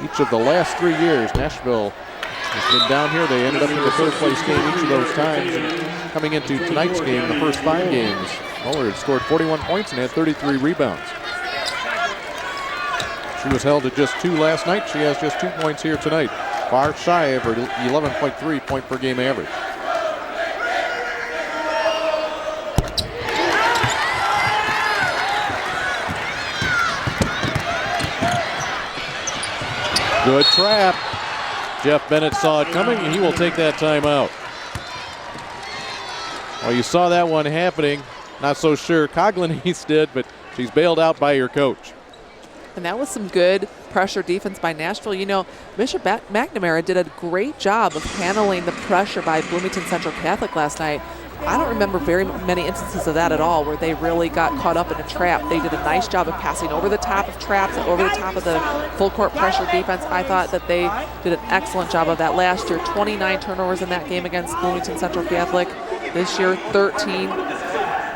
Each of the last 3 years, Nashville has been down here. They ended up in the 3rd place game each of those times. And coming into tonight's game, the first 5 games, Moeller had scored 41 points and had 33 rebounds. She was held to just 2 last night. She has just 2 points here tonight, far shy of her 11.3 point per game average. Good trap. Jeff Bennett saw it coming, and he will take that timeout. Well, you saw that one happening. Not so sure Coglanese did, but she's bailed out by your coach. And that was some good pressure defense by Nashville. Bishop McNamara did a great job of handling the pressure by Bloomington Central Catholic last night. I don't remember very many instances of that at all where they really got caught up in a trap. They did a nice job of passing over the top of traps and over the top of the full court pressure defense. I thought that they did an excellent job of that last year. 29 turnovers in that game against Bloomington Central Catholic. This year, 13.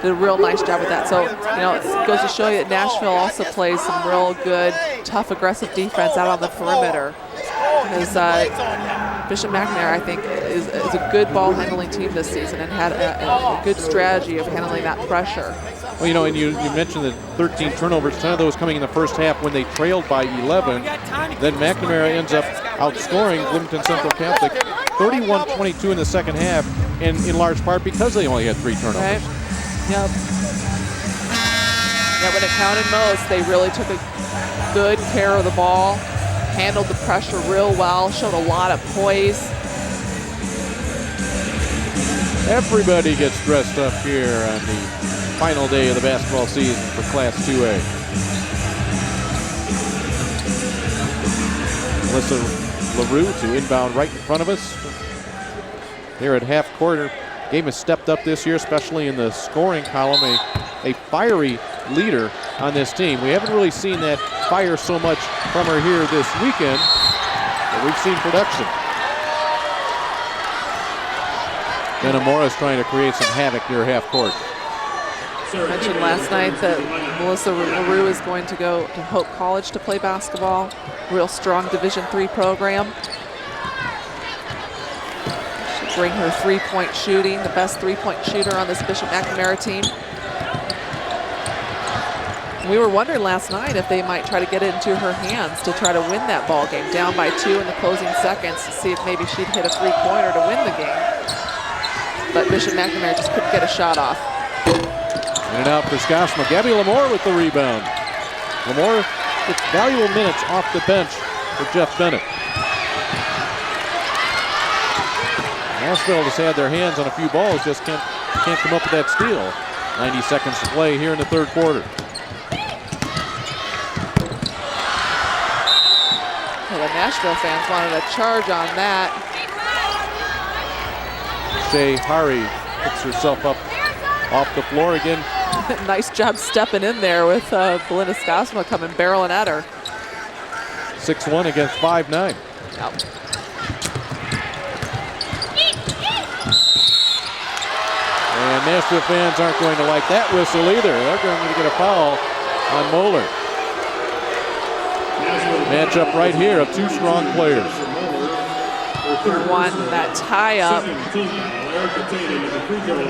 Did a real nice job with that. So, you know, it goes to show you that Nashville also plays some real good, tough, aggressive defense out on the perimeter. Because Bishop McNamara, I think, is a good ball handling team this season and had a good strategy of handling that pressure. Well, you know, and you mentioned that 13 turnovers, 10 of those coming in the first half when they trailed by 11. Then McNamara ends up outscoring Bloomington Central Catholic 31-22 in the second half, and in large part because they only had 3 turnovers. Right. Yep. Yeah, when it counted most, they really took a good care of the ball, handled the pressure real well, showed a lot of poise. Everybody gets dressed up here on the final day of the basketball season for Class 2A. Melissa LaRue to inbound right in front of us. Here at half quarter, game has stepped up this year, especially in the scoring column. A fiery leader on this team. We haven't really seen that fire so much from her here this weekend, but we've seen production. McNamara is trying to create some havoc near half court. I mentioned last night that Melissa LaRue is going to go to Hope College to play basketball. Real strong Division III program. She'll bring her three-point shooting, the best three-point shooter on this Bishop McNamara team. We were wondering last night if they might try to get it into her hands to try to win that ball game, down by 2 in the closing seconds, to see if maybe she'd hit a three-pointer to win the game. But Bishop McNamara just couldn't get a shot off. In and out for Scottsma. Gabby Lamore with the rebound. Lamore gets valuable minutes off the bench for Jeff Bennett. Nashville has had their hands on a few balls, just can't come up with that steal. 90 seconds to play here in the third quarter. Well, the Nashville fans wanted a charge on that. Shea Hari picks herself up off the floor again. Nice job stepping in there with Belinda Scottsma coming barreling at her. 6'1" against 5'9". Yep. And Nashville fans aren't going to like that whistle either. They're going to get a foul on Moeller. Matchup right here of 2 strong players. One, that tie-up.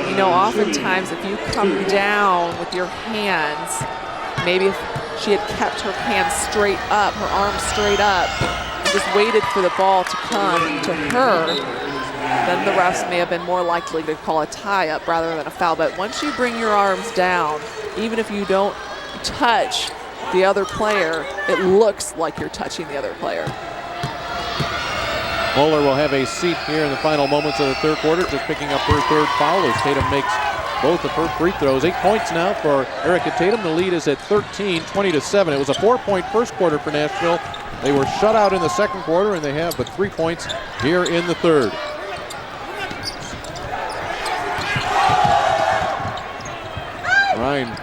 You know, oftentimes if you come down with your hands, maybe if she had kept her hands straight up, her arms straight up, and just waited for the ball to come to her, then the refs may have been more likely to call a tie-up rather than a foul. But once you bring your arms down, even if you don't touch the other player, it looks like you're touching the other player. Moeller will have a seat here in the final moments of the third quarter, just picking up her 3rd foul as Tatum makes both of her free throws. 8 points now for Erica Tatum. The lead is at 13, 20-7. It was a 4-point first quarter for Nashville. They were shut out in the second quarter, and they have but 3 points here in the third. Ryan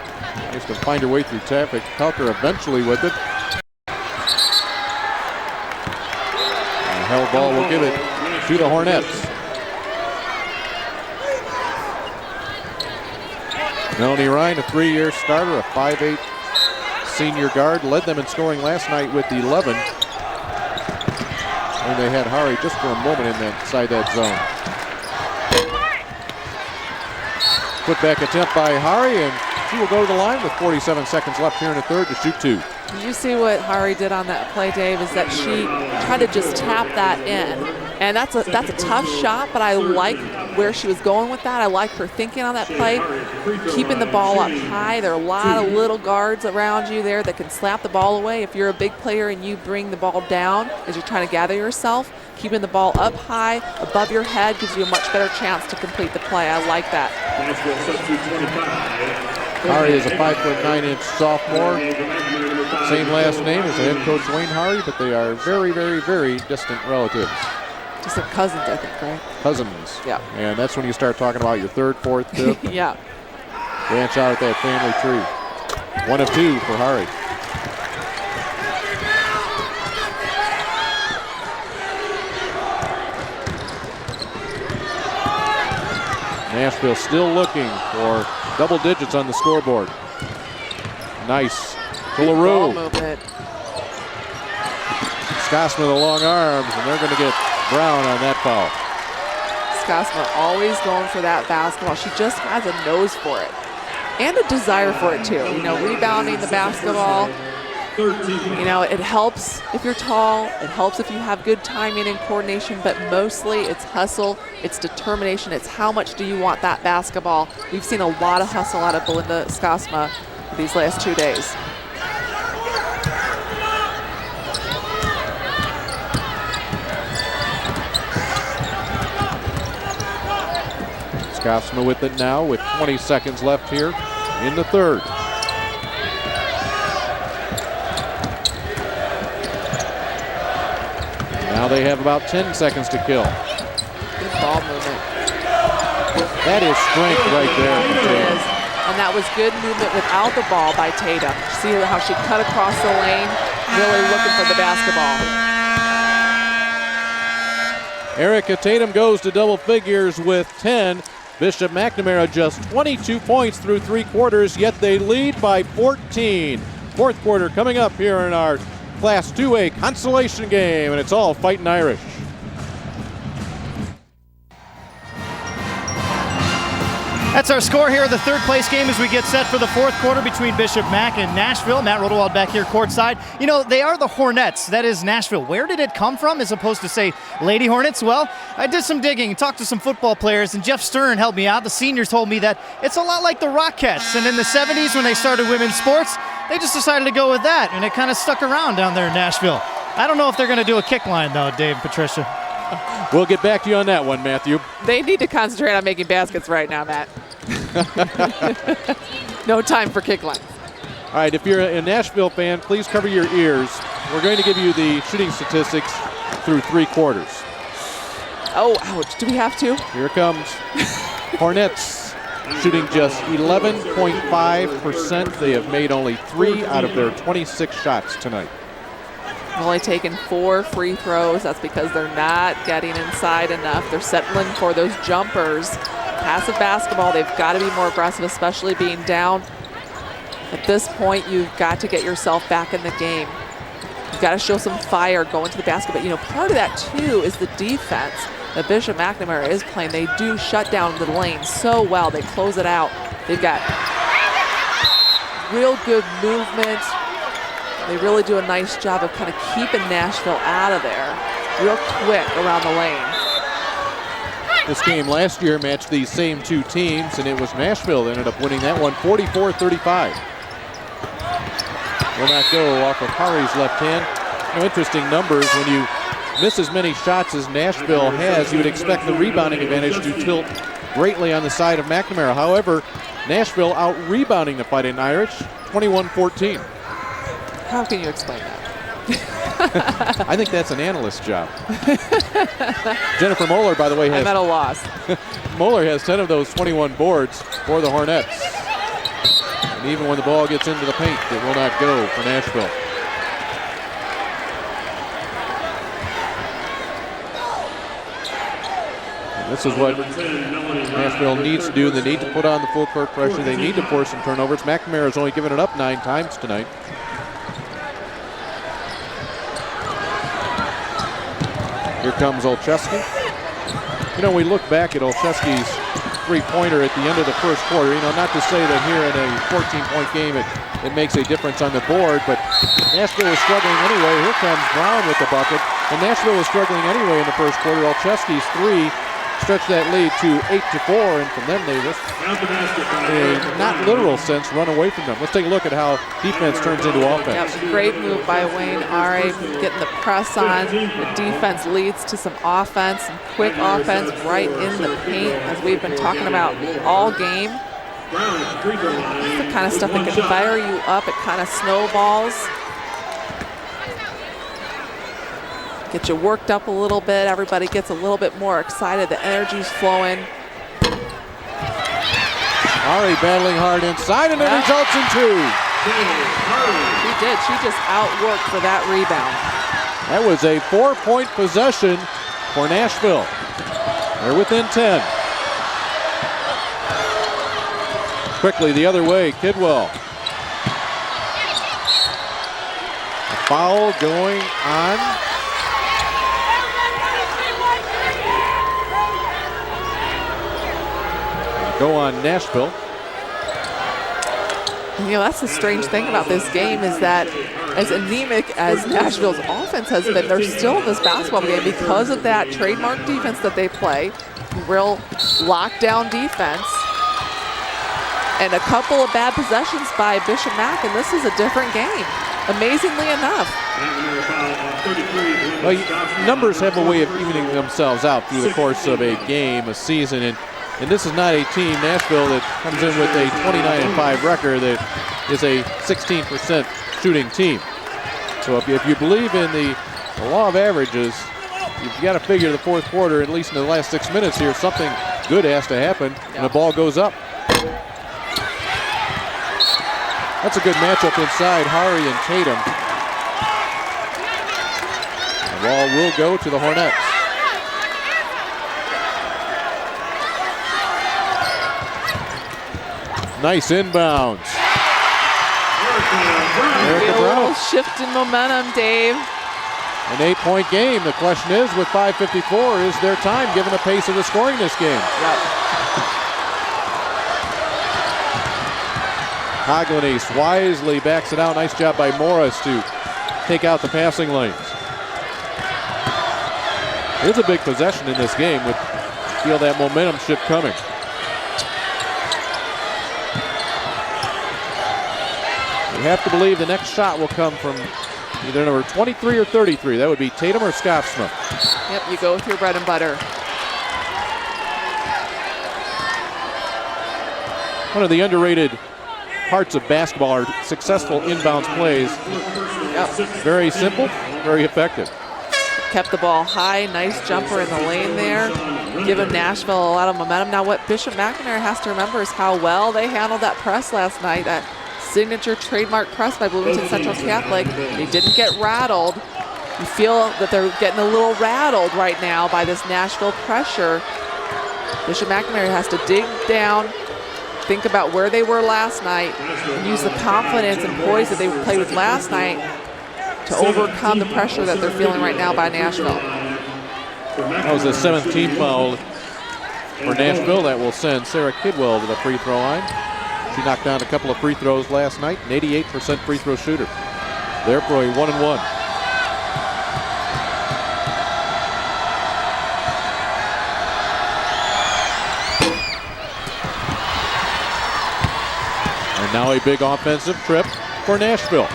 tries to find her way through traffic. Tucker eventually with it. Held ball will give it to the Hornets. Melanie Ryan, a 3-year starter, a 5'8" senior guard, led them in scoring last night with 11. And they had Hari just for a moment inside that zone. Put back attempt by Hari, and she will go to the line with 47 seconds left here in the third to shoot 2. Did you see what Hari did on that play, Dave? Is that she tried to just tap that in. And that's a tough shot, but I like where she was going with that. I like her thinking on that play, keeping the ball up high. There are a lot of little guards around you there that can slap the ball away. If you're a big player and you bring the ball down as you're trying to gather yourself, keeping the ball up high, above your head, gives you a much better chance to complete the play. I like that. Hari is a 5'9" sophomore. Same last name as the head coach Wayne Hari, but they are very, very, very distant relatives. Just Cousins, I think, right? Cousins. Yeah. And that's when you start talking about your third, fourth, fifth. Yeah. Branch out at that family tree. 1 of 2 for Hari. Nashville still looking for double digits on the scoreboard. Nice to LaRue. Ball movement. Scotsman with the long arms, and they're going to get Brown on that foul. Scotsman always going for that basketball. She just has a nose for it and a desire for it too. You know, rebounding the basketball. You know, it helps if you're tall. It helps if you have good timing and coordination, but mostly it's hustle, it's determination, it's how much do you want that basketball. We've seen a lot of hustle out of Belinda Skosma these last 2 days. Skosma with it now with 20 seconds left here in the third. Now they have about 10 seconds to kill. Good ball movement. That is strength right there. It is. And that was good movement without the ball by Tatum. See how she cut across the lane, really looking for the basketball. Erica Tatum goes to double figures with 10. Bishop McNamara just 22 points through 3 quarters, yet they lead by 14. Fourth quarter coming up here in our Class 2A consolation game, and it's all Fighting Irish. That's our score here of the third place game as we get set for the fourth quarter between Bishop Mac and Nashville. Matt Rodewald back here courtside. You know, they are the Hornets. That is Nashville. Where did it come from as opposed to, say, Lady Hornets? Well, I did some digging, talked to some football players, and Jeff Stern helped me out. The seniors told me that it's a lot like the Rockettes. And in the 70s when they started women's sports, they just decided to go with that, and it kind of stuck around down there in Nashville. I don't know if they're going to do a kick line, though, Dave and Patricia. We'll get back to you on that one, Matthew. They need to concentrate on making baskets right now, Matt. No time for kick lines. All right, if you're a Nashville fan, please cover your ears. We're going to give you the shooting statistics through 3 quarters. Oh, ouch. Do we have to? Here it comes. Hornets shooting just 11.5%. They have made only 3 out of their 26 shots tonight. They've only taken 4 free throws. That's because they're not getting inside enough. They're settling for those jumpers. Passive basketball, they've got to be more aggressive, especially being down. At this point, you've got to get yourself back in the game. You've got to show some fire going to the basket. But, you know, part of that, too, is the defense that Bishop McNamara is playing. They do shut down the lane so well. They close it out. They've got real good movement. They really do a nice job of kind of keeping Nashville out of there real quick around the lane. This game last year matched these same 2 teams, and it was Nashville that ended up winning that one 44-35. Will not go off of Hari's left hand. No interesting numbers. When you miss as many shots as Nashville has, you would expect the rebounding advantage to tilt greatly on the side of McNamara. However, Nashville out-rebounding the Fighting Irish, 21-14. How can you explain that? I think that's an analyst's job. Jennifer Moeller, by the way, has... I'm at a loss. Moeller has 10 of those 21 boards for the Hornets. And even when the ball gets into the paint, it will not go for Nashville. And this is what Nashville needs to do. They need to put on the full court pressure. They need to force some turnovers. McNamara has only given it up 9 times tonight. Here comes Olszewski. You know, we look back at Olszewski's 3-pointer at the end of the first quarter. You know, not to say that here in a 14-point game it makes a difference on the board, but Nashville was struggling anyway. Here comes Brown with the bucket. And Nashville was struggling anyway in the first quarter. Olszewski's 3 stretched that lead to 8-4, and from then they just, in a not literal sense, run away from them. Let's take a look at how defense turns into offense. Yep, great move by Wayne Are, getting the press on. The defense leads to some offense, some quick offense right in the paint, as we've been talking about all game. It's the kind of stuff that can fire you up. It kind of snowballs. Get you worked up a little bit. Everybody gets a little bit more excited. The energy's flowing. Hari battling hard inside, and it results in 2. She did. She just outworked for that rebound. That was a 4-point possession for Nashville. They're within 10. Quickly the other way, Kidwell. A foul going on. Go on Nashville. You know, that's the strange thing about this game is that as anemic as Nashville's offense has been, they're still in this basketball game because of that trademark defense that they play. Real lockdown defense. And a couple of bad possessions by Bishop Mack, and this is a different game, amazingly enough. Well, numbers have a way of evening themselves out through the course of a game, a season, and this is not a team, Nashville, that comes in with a 29-5 record that is a 16% shooting team. So if you believe in the law of averages, you've got to figure the fourth quarter, at least in the last 6 minutes here, something good has to happen, and the ball goes up. That's a good matchup inside Hari and Tatum. The ball will go to the Hornets. Nice inbounds. A little shift in momentum, Dave. An 8-point game. The question is, with 5:54, is there time given the pace of the scoring this game? Yep. Haglanis wisely backs it out. Nice job by Morris to take out the passing lanes. It's a big possession in this game. Feel that momentum shift coming. You have to believe the next shot will come from either number 23 or 33. That would be Tatum or Scotsman. Yep, you go with your bread and butter. One of the underrated parts of basketball are successful inbounds plays. Yep. Very simple, very effective. Kept the ball high, nice jumper in the lane there, giving Nashville a lot of momentum. Now what Bishop McNamara has to remember is how well they handled that press last night, that signature trademark press by Bloomington Central Catholic. They didn't get rattled. You feel that they're getting a little rattled right now by this Nashville pressure. Bishop McNamara has to dig down, think about where they were last night, and use the confidence and poise that they played with last night to overcome the pressure that they're feeling right now by Nashville. That was the 7th team foul for Nashville. That will send Sarah Kidwell to the free throw line. She knocked down a couple of free throws last night, an 88% free throw shooter. There for a 1-and-1. And now a big offensive trip for Nashville.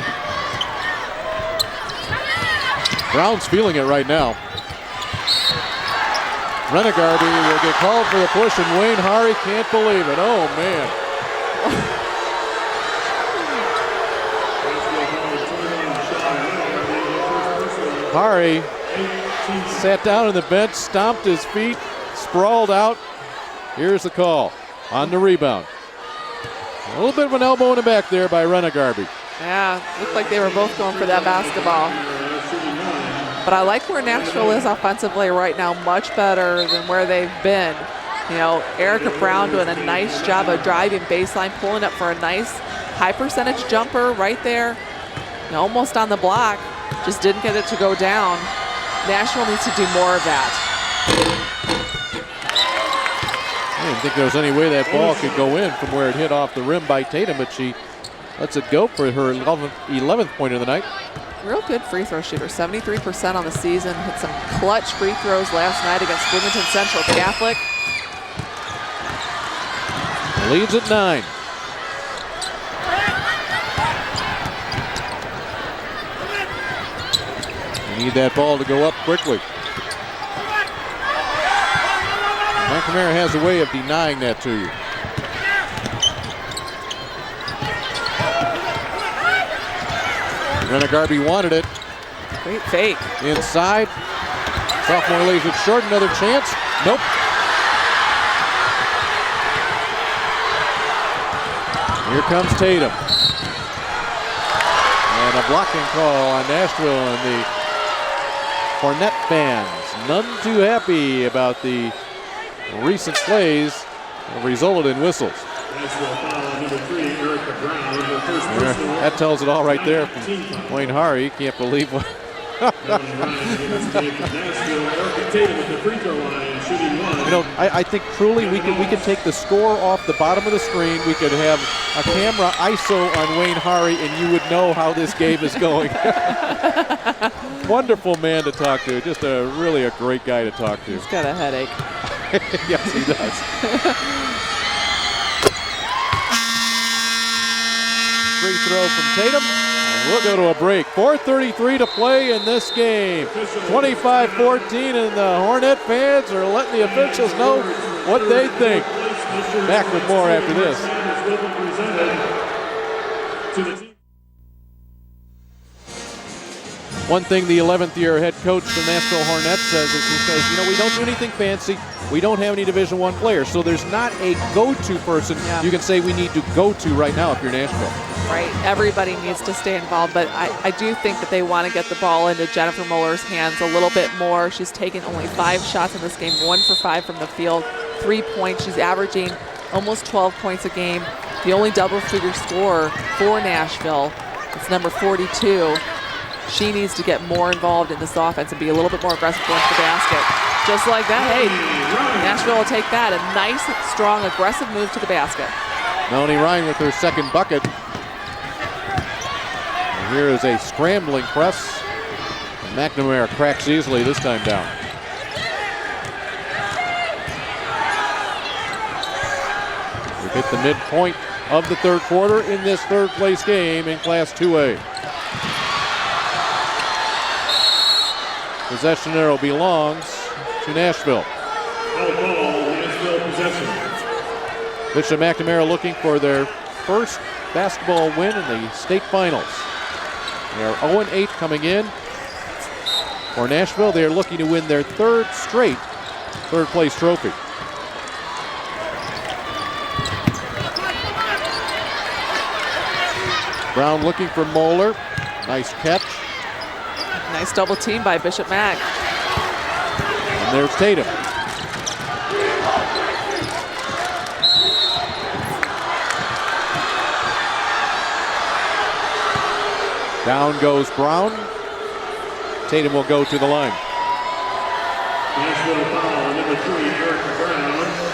Brown's feeling it right now. Renegarby will get called for the push, and Wayne Hari can't believe it. Oh, man. Hari sat down on the bench, stomped his feet, sprawled out. Here's the call on the rebound. A little bit of an elbow in the back there by Renegarby. Yeah, looked like they were both going for that basketball. But I like where Nashville is offensively right now, much better than where they've been. You know, Erica Brown doing a nice job of driving baseline, pulling up for a nice high percentage jumper right there. You know, almost on the block, just didn't get it to go down. Nashville needs to do more of that. I didn't think there was any way that ball could go in from where it hit off the rim by Tatum, but she lets it go for her 11th point of the night. Real good free throw shooter, 73% on the season. Hit some clutch free throws last night against Bloomington Central Catholic. Leads at 9. You need that ball to go up quickly. McNamara has a way of denying that to you. Renegarby wanted it. Great fake. Inside. Sophomore leaves it short. Another chance. Nope. Here comes Tatum. And a blocking call on Nashville and the Hornet fans. None too happy about the recent plays that resulted in whistles. That tells it all right there from Wayne Hari. Can't believe what. You know, I think truly we could take the score off the bottom of the screen. We could have a camera ISO on Wayne Hari, and you would know how this game is going. Wonderful man to talk to. Just really a great guy to talk to. He's got a headache. Yes, he does. Free throw from Tatum. And we'll go to a break. 4:33 to play in this game. 25-14, and the Hornet fans are letting the officials know what they think. Back with more after this. One thing the 11th year head coach of the Nashville Hornets says is, he says, you know, we don't do anything fancy. We don't have any Division I players. So there's not a go-to person you can say we need to go to right now if you're Nashville. Right, everybody needs to stay involved, but I do think that they want to get the ball into Jennifer Muller's hands a little bit more. She's taken only 5 shots in this game, 1 for 5 from the field, 3 points. She's averaging almost 12 points a game. The only double-figure scorer for Nashville is number 42. She needs to get more involved in this offense and be a little bit more aggressive going to the basket. Just like that, hey, Nashville will take that. A nice, strong, aggressive move to the basket. Melanie Ryan with her second bucket. And here is a scrambling press. And McNamara cracks easily this time down. We hit the midpoint of the third quarter in this third place game in Class 2A. Possession arrow belongs to Nashville. Bishop McNamara looking for their first basketball win in the state finals. They are 0-8 coming in. For Nashville, they are looking to win their third straight third place trophy. Brown looking for Moeller. Nice catch. Nice double team by Bishop Mack. And there's Tatum. Down goes Brown. Tatum will go to the line.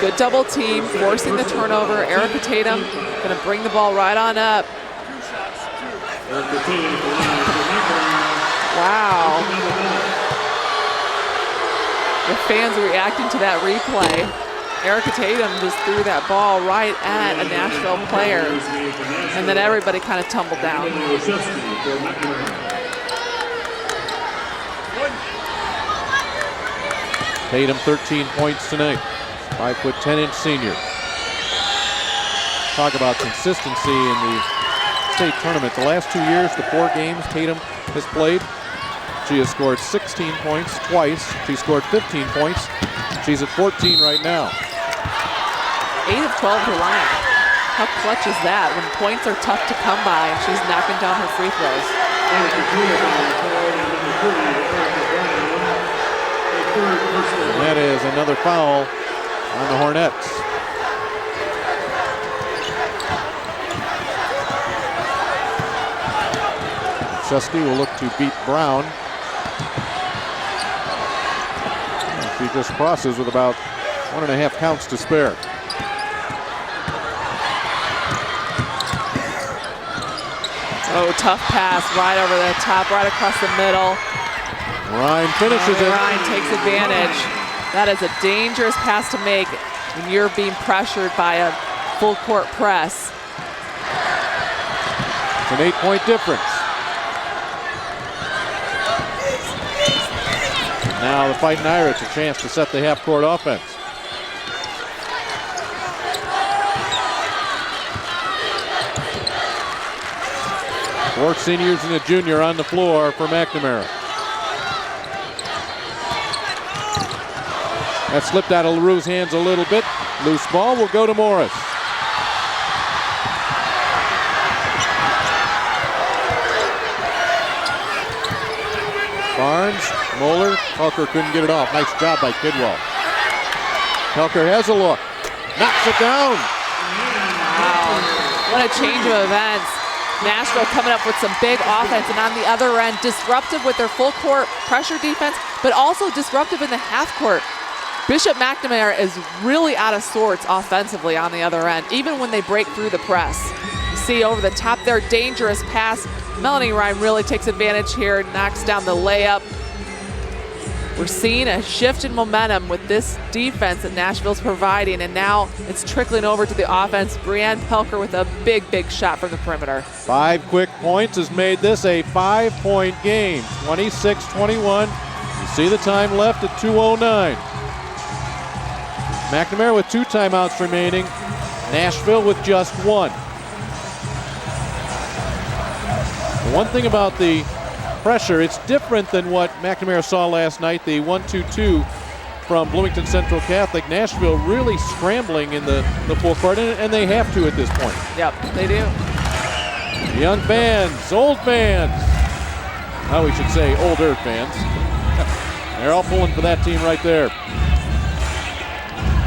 Good double team, forcing the turnover. Erica Tatum going to bring the ball right on up. Wow. The fans are reacting to that replay. Erica Tatum just threw that ball right at a Nashville player, and then everybody kind of tumbled down. Tatum 13 points tonight. 5'10" senior. Talk about consistency in the state tournament. The last 2 years, the 4 games Tatum has played, she has scored 16 points twice. She scored 15 points. She's at 14 right now. 8 of 12 to line. How clutch is that when points are tough to come by and she's knocking down her free throws? And that is another foul on the Hornets. Chesky will look to beat Brown. She just crosses with about 1.5 counts to spare. Oh, tough pass right over the top, right across the middle. Ryan finishes it. Ryan takes advantage. That is a dangerous pass to make when you're being pressured by a full court press. It's an 8-point difference. Now the Fighting Irish a chance to set the half-court offense. Four seniors and a junior on the floor for McNamara. That slipped out of LaRue's hands a little bit. Loose ball will go to Morris. Barnes, Moeller, Pelker couldn't get it off. Nice job by Kidwell. Pelker has a look. Knocks it down. Wow. What a change of events. Nashville coming up with some big offense, and on the other end, disruptive with their full court pressure defense, but also disruptive in the half court. Bishop McNamara is really out of sorts offensively on the other end, even when they break through the press. You see over the top there, dangerous pass. Melanie Ryan really takes advantage here, knocks down the layup. We're seeing a shift in momentum with this defense that Nashville's providing, and now it's trickling over to the offense. Brianne Pelker with a big, big shot from the perimeter. 5 quick points has made this a 5-point game, 26-21. You see the time left at 2:09. McNamara with 2 timeouts remaining. Nashville with just 1. The one thing about the pressure, it's different than what McNamara saw last night, the 1-2-2 from Bloomington Central Catholic. Nashville really scrambling in the full court, and they have to at this point. Yep, they do. Young fans, old fans. Oh, we should say older fans. They're all pulling for that team right there.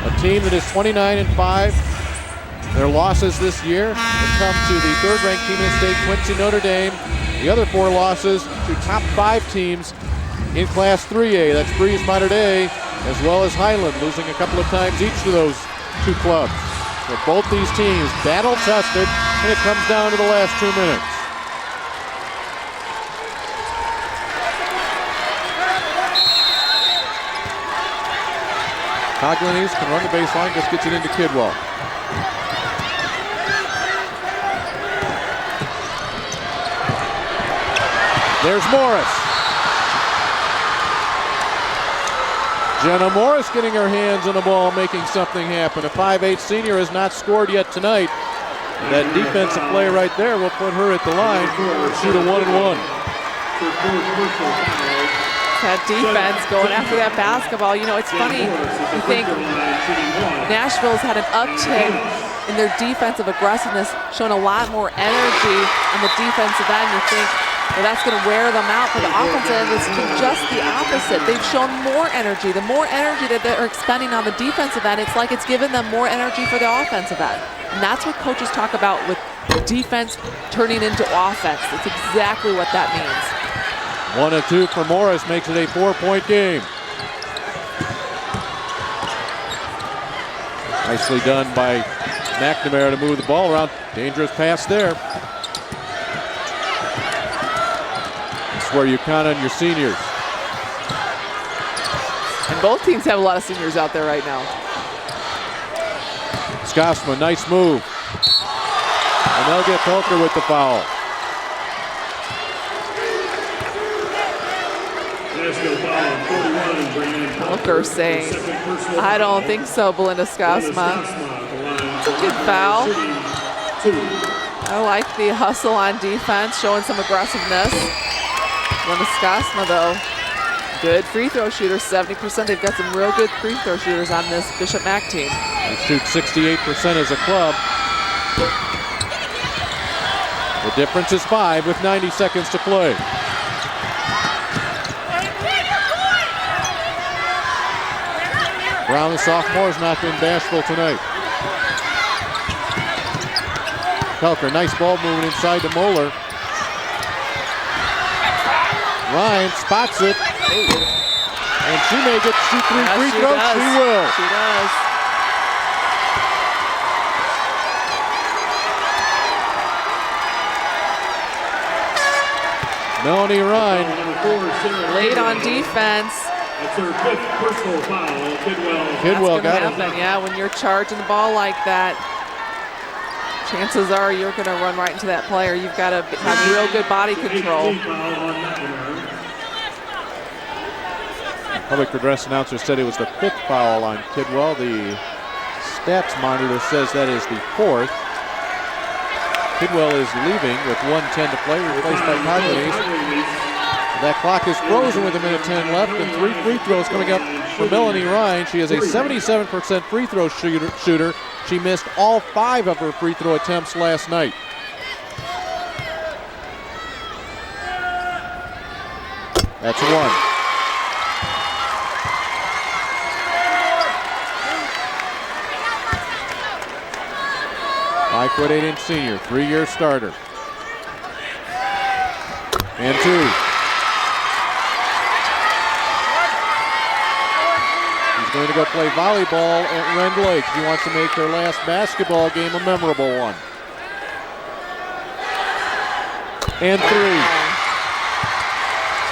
A team that is 29-5. Their losses this year have come to the 3rd-ranked team in the state, Quincy Notre Dame. The other 4 losses to top 5 teams in Class 3A. That's Breeze Mater Dei, as well as Highland, losing a couple of times each to those 2 clubs. So both these teams battle-tested, and it comes down to the last 2 minutes. Coglanis can run the baseline, just gets it into Kidwell. There's Morris. Jenna Morris getting her hands on the ball, making something happen. A 5'8" senior has not scored yet tonight. And that defensive play right there will put her at the line, shoot a 1-and-1. That defense going after that basketball. You know, it's funny, you think Nashville's had an uptick in their defensive aggressiveness, showing a lot more energy on the defensive end. You think, well, that's going to wear them out for the offensive end. It's just the opposite. They've shown more energy. The more energy that they're expending on the defensive end, it's like it's given them more energy for the offensive end. And that's what coaches talk about with defense turning into offense. That's exactly what that means. 1-2 for Morris makes it a 4-point game. Nicely done by McNamara to move the ball around. Dangerous pass there. That's where you count on your seniors. And both teams have a lot of seniors out there right now. Skosma, nice move. And they'll get Pelker with the foul. Pelker saying, I don't think so, Belinda Skosma. It's a good foul. I like the hustle on defense, showing some aggressiveness. Belinda Skosma, though, good free throw shooter, 70%. They've got some real good free throw shooters on this Bishop Mac team. They shoot 68% as a club. The difference is 5 with 90 seconds to play. Brown, the sophomore, has not been bashful tonight. Pelker, nice ball moving inside to Moeller. Ryan spots it. And she may get to shoot 3 free throws. She will. She does. Melanie Ryan. Late on defense. That's her 5th personal foul. Kidwell got it. Yeah, when you're charging the ball like that, chances are you're going to run right into that player. You've got to have real good body control. The public address announcer said it was the 5th foul on Kidwell. The stats monitor says that is the 4th. Kidwell is leaving with 1:10 to play, replaced by Coglanis. That clock is frozen with 1:10 left, and 3 free throws coming up for Melanie Ryan. She is a 77% free throw shooter. She missed all 5 of her free throw attempts last night. That's 1. Five foot 8-inch senior, 3-year starter. And 2. She's going to go play volleyball at Rend Lake. She wants to make her last basketball game a memorable one. And 3.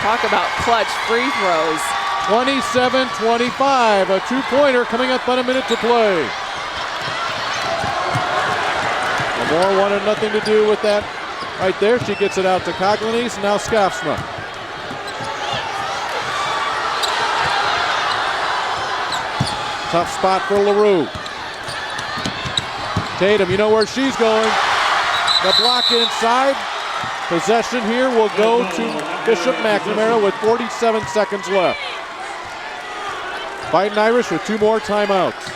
Talk about clutch free throws. 27-25, a 2-pointer coming up on a minute to play. Moore wanted nothing to do with that right there. She gets it out to Coglanese, and now Skofsma. Tough spot for LaRue. Tatum, you know where she's going. The block inside. Possession here will go to Bishop McNamara with 47 seconds left. Fighting Irish with 2 more timeouts.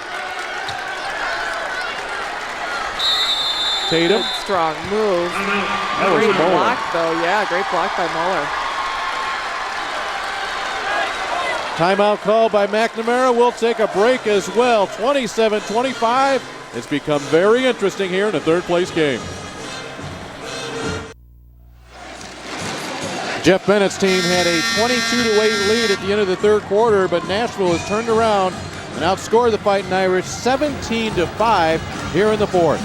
Tatum. Good strong move. That was great Moeller. block, though. Yeah, great block by Moeller. Timeout call by McNamara. We'll take a break as well. 27-25. It's become very interesting here in the third place game. Jeff Bennett's team had a 22-8 lead at the end of the third quarter, but Nashville has turned around and outscored the Fighting Irish 17-5 here in the fourth.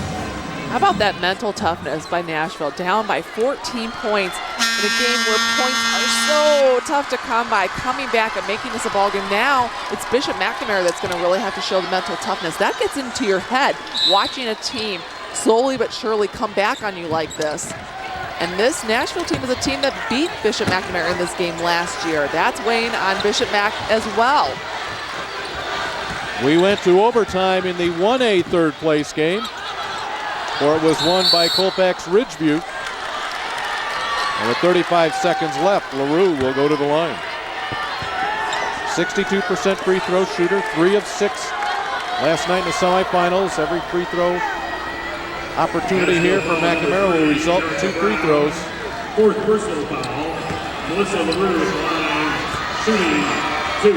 How about that mental toughness by Nashville? Down by 14 points in a game where points are so tough to come by. Coming back and making this a ball game. Now it's Bishop McNamara that's going to really have to show the mental toughness. That gets into your head, watching a team slowly but surely come back on you like this. And this Nashville team is a team that beat Bishop McNamara in this game last year. That's weighing on Bishop Mac as well. We went to overtime in the 1A third place game, where it was won by Colfax Ridgeview. And with 35 seconds left, LaRue will go to the line. 62% free throw shooter, 3 of 6 last night in the semifinals. Every free throw opportunity here for McNamara will result in 2 free throws. Fourth personal foul. Melissa LaRue is line, shooting 2.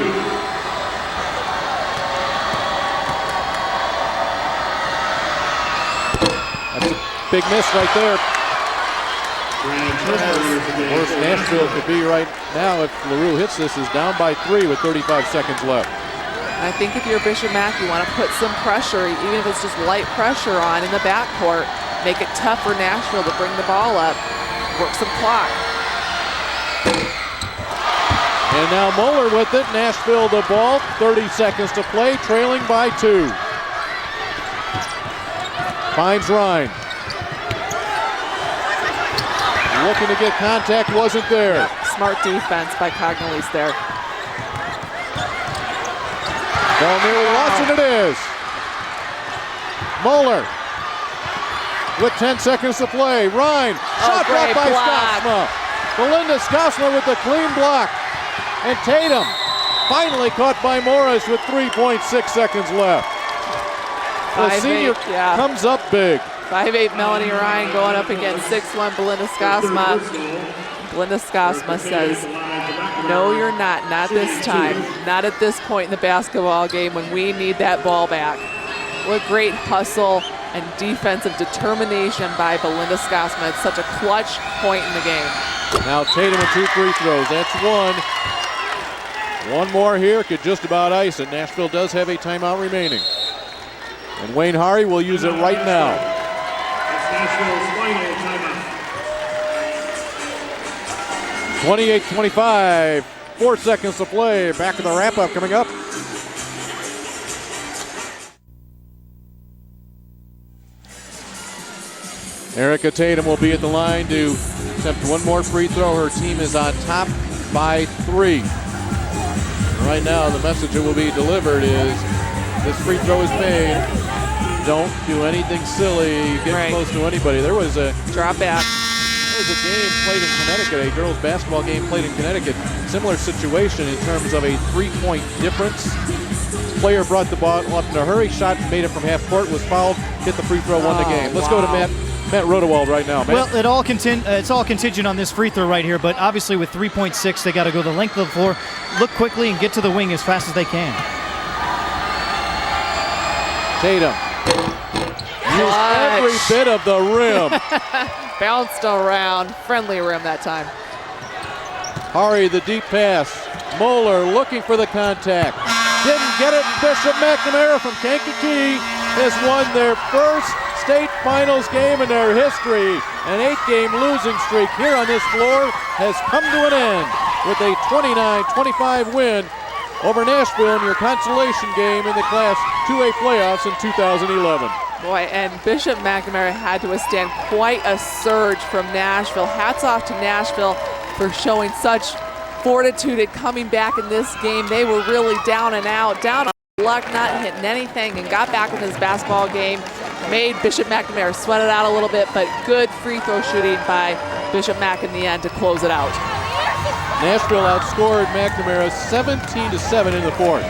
That's a big miss right there. Worst Nashville could be right now if LaRue hits this is down by 3 with 35 seconds left. I think if you're Bishop Mac, you want to put some pressure, even if it's just light pressure on in the backcourt. Make it tough for Nashville to bring the ball up. Work some clock. And now Moeller with it. Nashville the ball. 30 seconds to play, trailing by 2. Finds Ryan. Looking to get contact, wasn't there. Smart defense by Cognalis there. Ball nearly lost, and it is. Moeller with 10 seconds to play. Ryan, shot blocked by Skofsma. Belinda Skofsma with the clean block. And Tatum finally caught by Morris with 3.6 seconds left. The senior comes up big. 5'8" Melanie Ryan going up against 6'1" Belinda Skofsma. Belinda Skofsma says, no, you're not this time, not at this point in the basketball game when we need that ball back. What great hustle and defensive determination by Belinda Skofsma. It's such a clutch point in the game. Now Tatum with 2 free throws, that's 1. One more here could just about ice it. Nashville does have a timeout remaining. And Wayne Hari will use it right now. That's Nashville's final timeout. 28-25, 4 seconds to play. Back to the wrap-up coming up. Erica Tatum will be at the line to attempt 1 more free throw. Her team is on top by 3. Right now, the message that will be delivered is this free throw is made. Don't do anything silly. Get close to anybody. There was a drop back. was a game played in Connecticut, a girls basketball game played in Connecticut. Similar situation in terms of a 3-point difference. Player brought the ball up in a hurry, shot, made it from half court, was fouled, hit the free throw, won the game. Let's go to Matt Rodewald right now. Matt. Well, it's all contingent on this free throw right here, but obviously with 3.6, they got to go the length of the floor, look quickly, and get to the wing as fast as they can. Tatum. Used every bit of the rim. Bounced around. Friendly rim that time. Hari, the deep pass. Moeller looking for the contact. Didn't get it. Bishop McNamara from Kankakee has won their first state finals game in their history. An 8-game losing streak here on this floor has come to an end with a 29-25 win over Nashville in your consolation game in the Class 2A playoffs in 2011. Boy, and Bishop McNamara had to withstand quite a surge from Nashville. Hats off to Nashville for showing such fortitude and coming back in this game. They were really down and out, down on luck, not hitting anything, and got back in this basketball game. Made Bishop McNamara sweat it out a little bit, but good free throw shooting by Bishop Mac in the end to close it out. Nashville outscored McNamara 17-7 in the fourth.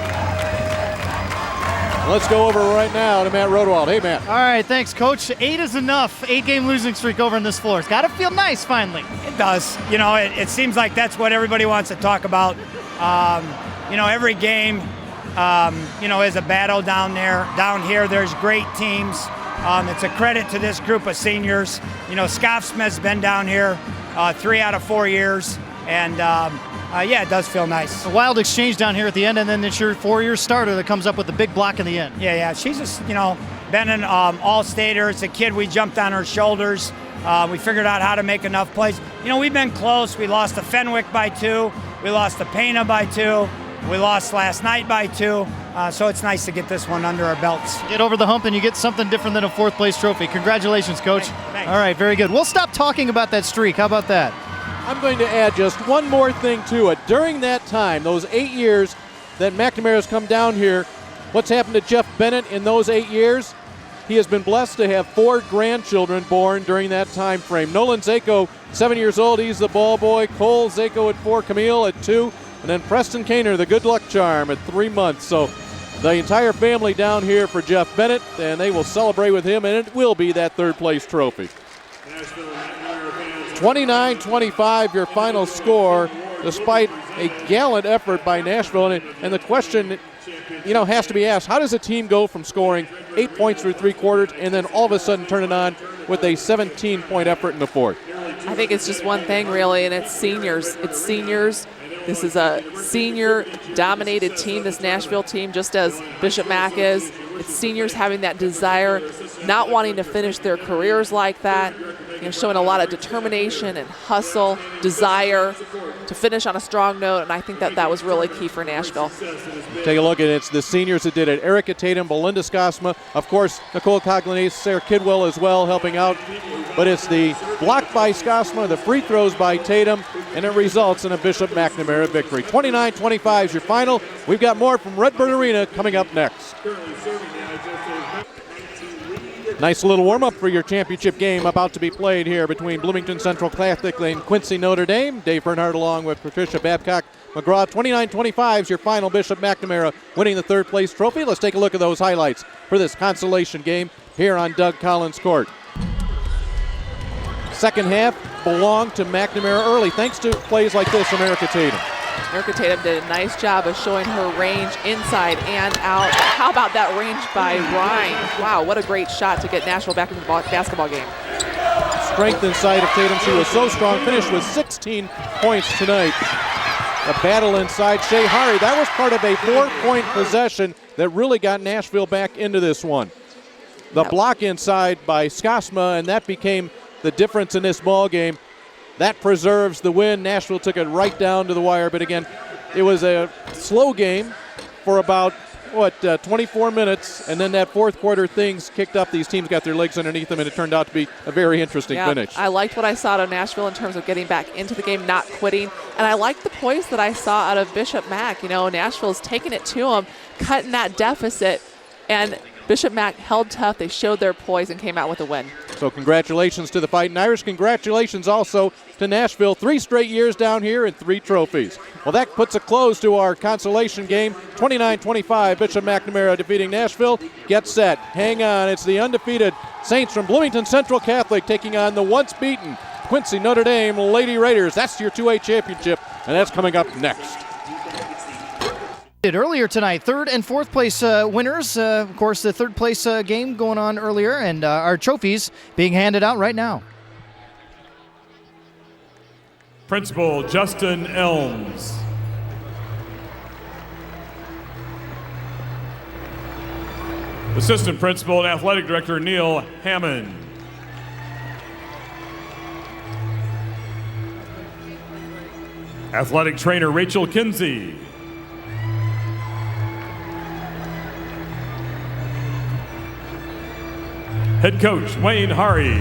Let's go over right now to Matt Rodewald. Hey, Matt. All right, thanks, Coach. 8 is enough. 8-game losing streak over on this floor. It's got to feel nice, finally. It does. You know, it seems like that's what everybody wants to talk about. You know, every game, you know, is a battle down there. Down here, there's great teams. It's a credit to this group of seniors. You know, Scoffsmith's been down here 3 out of 4 years. And, yeah, it does feel nice. A wild exchange down here at the end, and then it's your 4-year starter that comes up with the big block in the end. Yeah. She's just, you know, been an all-stater. It's a kid we jumped on her shoulders. We figured out how to make enough plays. You know, we've been close. We lost to Fenwick by 2. We lost to Pena by 2. We lost last night by 2. So it's nice to get this one under our belts. Get over the hump and you get something different than a 4th-place trophy. Congratulations, Coach. Thanks. All right, very good. We'll stop talking about that streak. How about that? I'm going to add just one more thing to it. During that time, those 8 years that McNamara's come down here, what's happened to Jeff Bennett in those 8 years? He has been blessed to have 4 grandchildren born during that time frame. Nolan Zako, 7 years old, he's the ball boy. Cole Zako at 4, Camille at 2, and then Preston Kaner, the good luck charm, at 3 months. So the entire family down here for Jeff Bennett, and they will celebrate with him, and it will be that 3rd-place trophy. 29-25, your final score, despite a gallant effort by Nashville. And the question, you know, has to be asked, how does a team go from scoring 8 points through 3 quarters and then all of a sudden turn it on with a 17-point effort in the fourth? I think it's just one thing, really, and it's seniors. It's seniors. This is a senior-dominated team, this Nashville team, just as Bishop Mac is. It's seniors having that desire, not wanting to finish their careers like that, you know, showing a lot of determination and hustle, desire to finish on a strong note, and I think that was really key for Nashville. Take a look at it. It's the seniors that did it. Erica Tatum, Belinda Skosma, of course, Nicole Coglinace, Sarah Kidwell as well helping out. But it's the block by Skosma, the free throws by Tatum, and it results in a Bishop McNamara victory. 29-25 is your final. We've got more from Redbird Arena coming up next. Nice little warm-up for your championship game about to be played here between Bloomington Central Catholic and Quincy Notre Dame. Dave Bernhardt along with Patricia Babcock McGraw. 29-25 is your final. Bishop McNamara winning the 3rd-place trophy. Let's take a look at those highlights for this consolation game here on Doug Collins Court. Second half belonged to McNamara early thanks to plays like this from Erica Tatum. Erica Tatum did a nice job of showing her range inside and out. How about that range by Ryan? Wow, what a great shot to get Nashville back into the basketball game. Strength inside of Tatum. She was so strong. Finished with 16 points tonight. A battle inside. Shea Hari, that was part of a 4-point possession that really got Nashville back into this one. The block inside by Skosma, and that became the difference in this ball game. That preserves the win. Nashville took it right down to the wire, but again, it was a slow game for about, 24 minutes, and then that 4th quarter things kicked up. These teams got their legs underneath them, and it turned out to be a very interesting finish. I liked what I saw out of Nashville in terms of getting back into the game, not quitting, and I liked the poise that I saw out of Bishop Mac. You know, Nashville's taking it to them, cutting that deficit, and Bishop Mac held tough. They showed their poise and came out with a win. So congratulations to the Fighting Irish. Congratulations also to Nashville. 3 straight years down here and 3 trophies. Well, that puts a close to our consolation game. 29-25, Bishop McNamara defeating Nashville. Get set. Hang on. It's the undefeated Saints from Bloomington Central Catholic taking on the once beaten Quincy Notre Dame Lady Raiders. That's your 2A championship, and that's coming up next. Earlier tonight, 3rd and 4th place winners. Of course, the 3rd place game going on earlier, and our trophies being handed out right now. Principal Justin Elms. Assistant Principal and Athletic Director Neil Hammond. Athletic Trainer Rachel Kinsey. Head Coach Wayne Hari.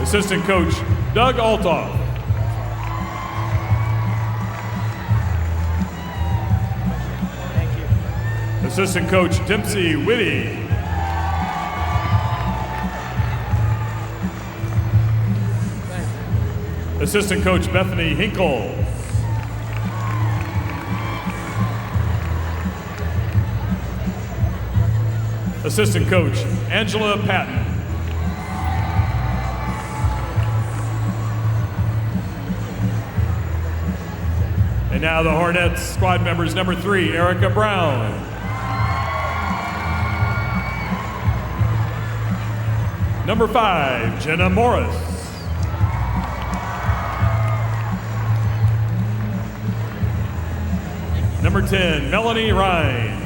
Assistant Coach Doug Altoff. Assistant Coach Dempsey Whitty. Assistant Coach Bethany Hinkle. Assistant Coach Angela Patton. And now the Hornets squad members, number 3, Erica Brown. Number 5, Jenna Morris. Number 10, Melanie Ryan.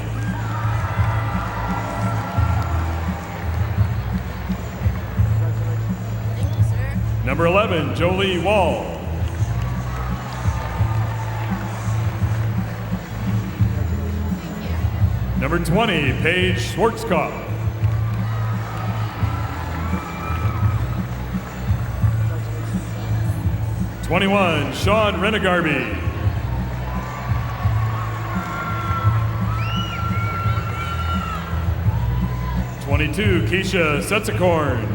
Number 11, Jolie Wall. Number 20, Paige Schwartzkopf. #21, Sean Renegarby. #22, Keisha Setzikorn.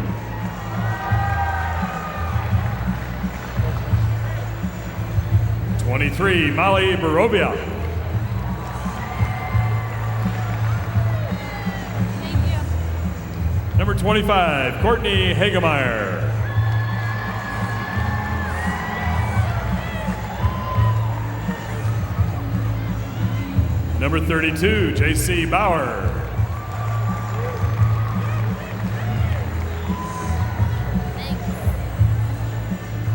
#23, Molly Barovia. Number 25, Courtney Hagemeyer. Number 32, JC Bauer.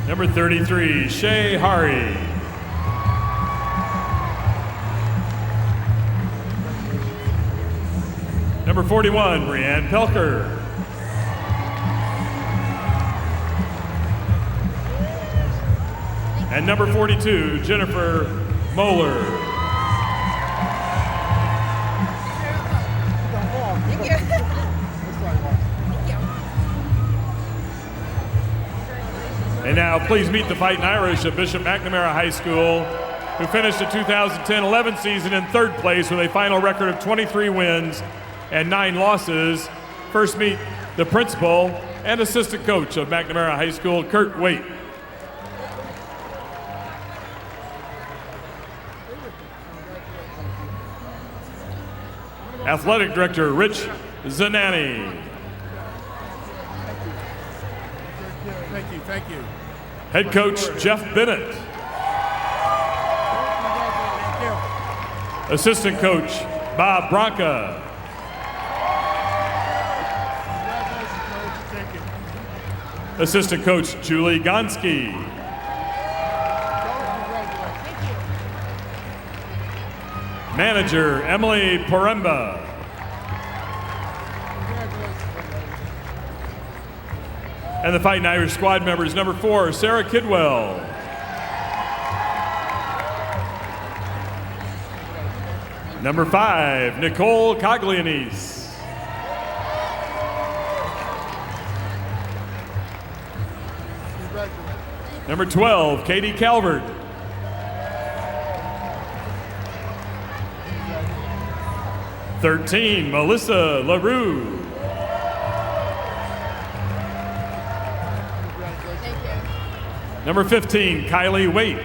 Number 33, Shay Hari. Number 41, Brianne Pelker. And number 42, Jennifer Moeller. Thank you. And now please meet the Fighting Irish of Bishop McNamara High School, who finished the 2010-11 season in 3rd place with a final record of 23 wins and 9 losses. First meet the principal and assistant coach of McNamara High School, Kurt Waite. Athletic Director Rich Zanani. Thank you. Head Coach Jeff Bennett. Assistant Coach Bob Bronca. Assistant Coach Julie Gonski. Manager Emily Poremba. And the Fighting Irish squad members, number 4, Sarah Kidwell. Number 5, Nicole Coglianese. Number 12, Katie Calvert. 13, Melissa LaRue. Number 15, Kylie Waite.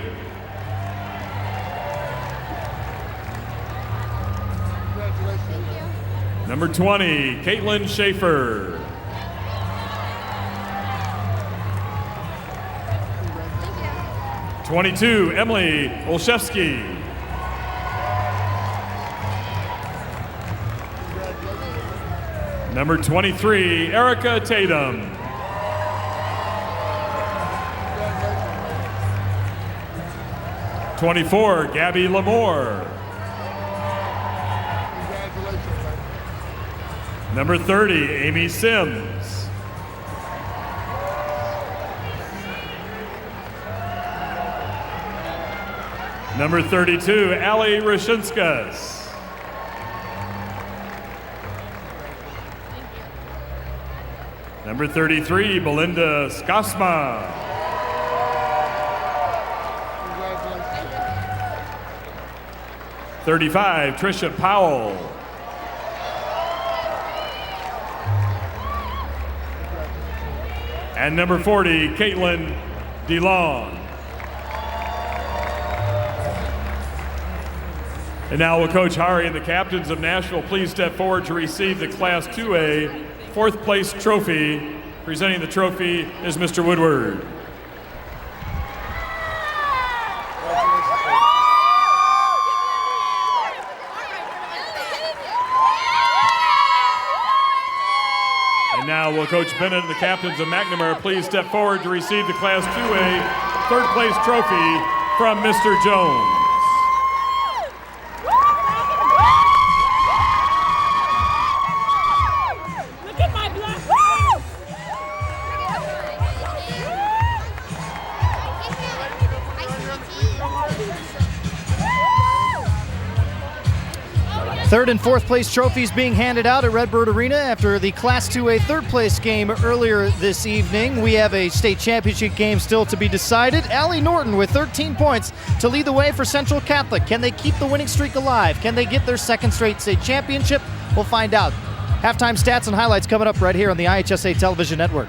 Number 20, Caitlin Schaefer. Thank you. 22, Emily Olszewski. Number 23, Erica Tatum. Congratulations. 24, Gabby Lamore. Number 30, Amy Sims. Number 32, Allie Rashinskas. Number 33, Belinda Skosma. Congratulations. 35, Trisha Powell. And number 40, Caitlin DeLong. And now will Coach Hari and the captains of Nashville please step forward to receive the Class 2A fourth place trophy. Presenting the trophy is Mr. Woodward. And now will Coach Bennett and the captains of McNamara please step forward to receive the Class 2A third place trophy from Mr. Jones. Third and fourth place trophies being handed out at Redbird Arena after the Class 2A third place game earlier this evening. We have a state championship game still to be decided. Allie Norton with 13 points to lead the way for Central Catholic. Can they keep the winning streak alive? Can they get their second straight state championship? We'll find out. Halftime stats and highlights coming up right here on the IHSA Television Network.